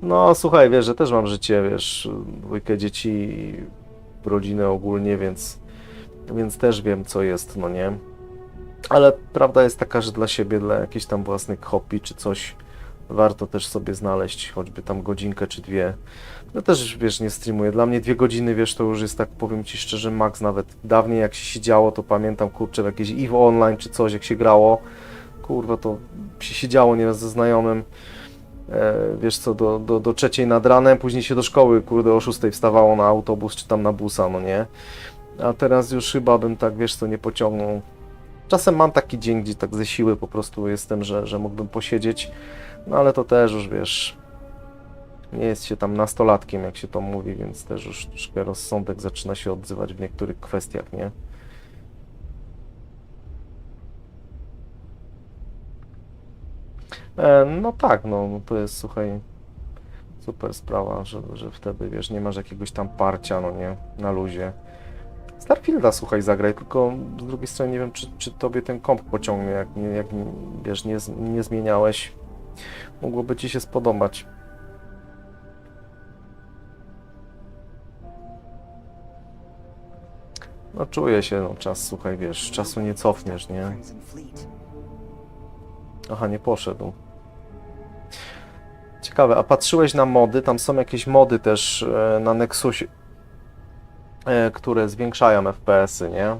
No słuchaj, wiesz, że też mam życie, wiesz, dwójkę dzieci, rodzinę ogólnie, więc też wiem, co jest, no nie? Ale prawda jest taka, że dla siebie, dla jakichś tam własnych hobby czy coś, warto też sobie znaleźć choćby tam godzinkę czy dwie. No też, wiesz, nie streamuję. Dla mnie 2 godziny, wiesz, to już jest tak, powiem Ci szczerze, max. Nawet dawniej jak się siedziało, to pamiętam, kurczę, w jakieś EVE Online czy coś, jak się grało, kurwa, to się siedziało nieraz ze znajomym, wiesz co, do 3 nad ranem, później się do szkoły, kurde, o 6 wstawało na autobus czy tam na busa, no nie? A teraz już chyba bym tak, wiesz co, nie pociągnął. Czasem mam taki dzień, gdzie tak ze siły po prostu jestem, że mógłbym posiedzieć, no ale to też już, wiesz, nie jest się tam nastolatkiem, jak się to mówi, więc też już troszkę rozsądek zaczyna się odzywać w niektórych kwestiach, nie? No tak, no to jest, słuchaj, super sprawa, że wtedy, wiesz, nie masz jakiegoś tam parcia, no nie, na luzie. Starfielda, słuchaj, zagraj, tylko z drugiej strony nie wiem, czy tobie ten komp pociągnie, jak wiesz, nie zmieniałeś, mogłoby ci się spodobać. No czuję się, no czas, słuchaj, wiesz, czasu nie cofniesz, nie? Aha, nie poszedł. Ciekawe, a patrzyłeś na mody? Tam są jakieś mody też na Nexusie, które zwiększają FPS-y, nie?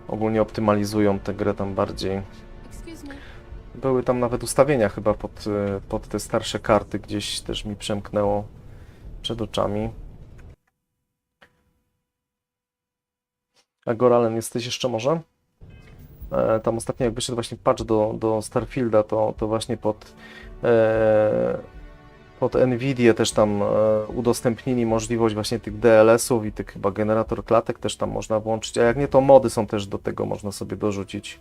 Ogólnie optymalizują tę grę tam bardziej. Były tam nawet ustawienia chyba pod te starsze karty, gdzieś też mi przemknęło przed oczami. A Goralen, jesteś jeszcze może? tam ostatnio jak wyszedł właśnie patch do Starfielda, to właśnie pod Nvidię też tam udostępnili możliwość właśnie tych DLS-ów i tych chyba generator klatek też tam można włączyć, a jak nie, to mody są też do tego, można sobie dorzucić.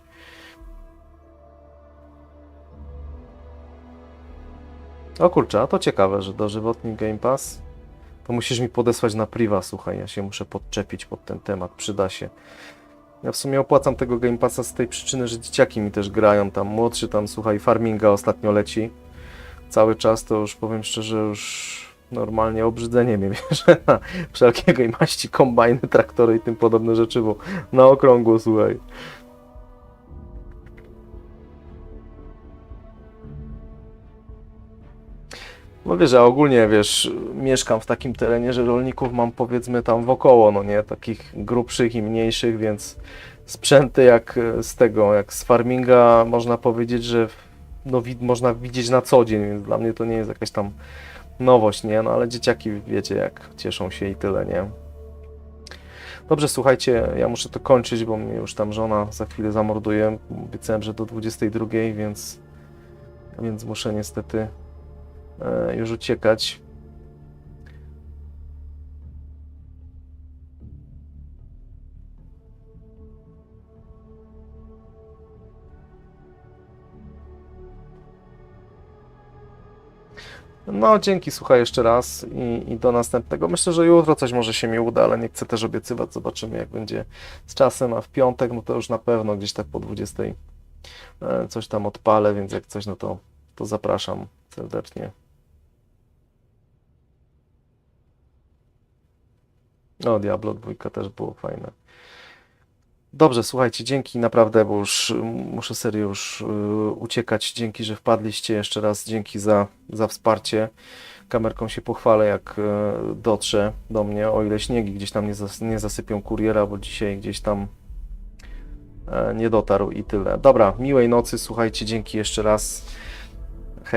O kurczę, a to ciekawe, że dożywotni Game Pass. To musisz mi podesłać na priwa, słuchaj, ja się muszę podczepić pod ten temat, przyda się. Ja w sumie opłacam tego Game Passa z tej przyczyny, że dzieciaki mi też grają, tam młodszy tam, słuchaj, farminga ostatnio leci. Cały czas to już powiem szczerze, już normalnie obrzydzenie mnie bierze na wszelkiego i maści kombajny, traktory i tym podobne rzeczy, bo na okrągło, słuchaj. No wiesz, a ogólnie, wiesz, mieszkam w takim terenie, że rolników mam powiedzmy tam wokoło, no nie, takich grubszych i mniejszych, więc sprzęty jak z farminga można powiedzieć, że no, można widzieć na co dzień, więc dla mnie to nie jest jakaś tam nowość, nie, no ale dzieciaki wiecie jak cieszą się i tyle, nie. Dobrze, słuchajcie, ja muszę to kończyć, bo mnie już tam żona za chwilę zamorduje, obiecałem, że do 22, więc muszę niestety już uciekać. No, dzięki, słuchaj, jeszcze raz i do następnego. Myślę, że jutro coś może się mi uda, ale nie chcę też obiecywać. Zobaczymy, jak będzie z czasem, a w piątek, no to już na pewno gdzieś tak po 20 coś tam odpalę, więc jak coś, no to zapraszam serdecznie. O, Diablo 2 też było fajne. Dobrze, słuchajcie, dzięki naprawdę, bo już muszę serio już uciekać. Dzięki, że wpadliście. Jeszcze raz dzięki za wsparcie. Kamerką się pochwalę, jak dotrze do mnie, o ile śniegi gdzieś tam nie zasypią kuriera, bo dzisiaj gdzieś tam nie dotarł i tyle. Dobra, miłej nocy, słuchajcie, dzięki jeszcze raz.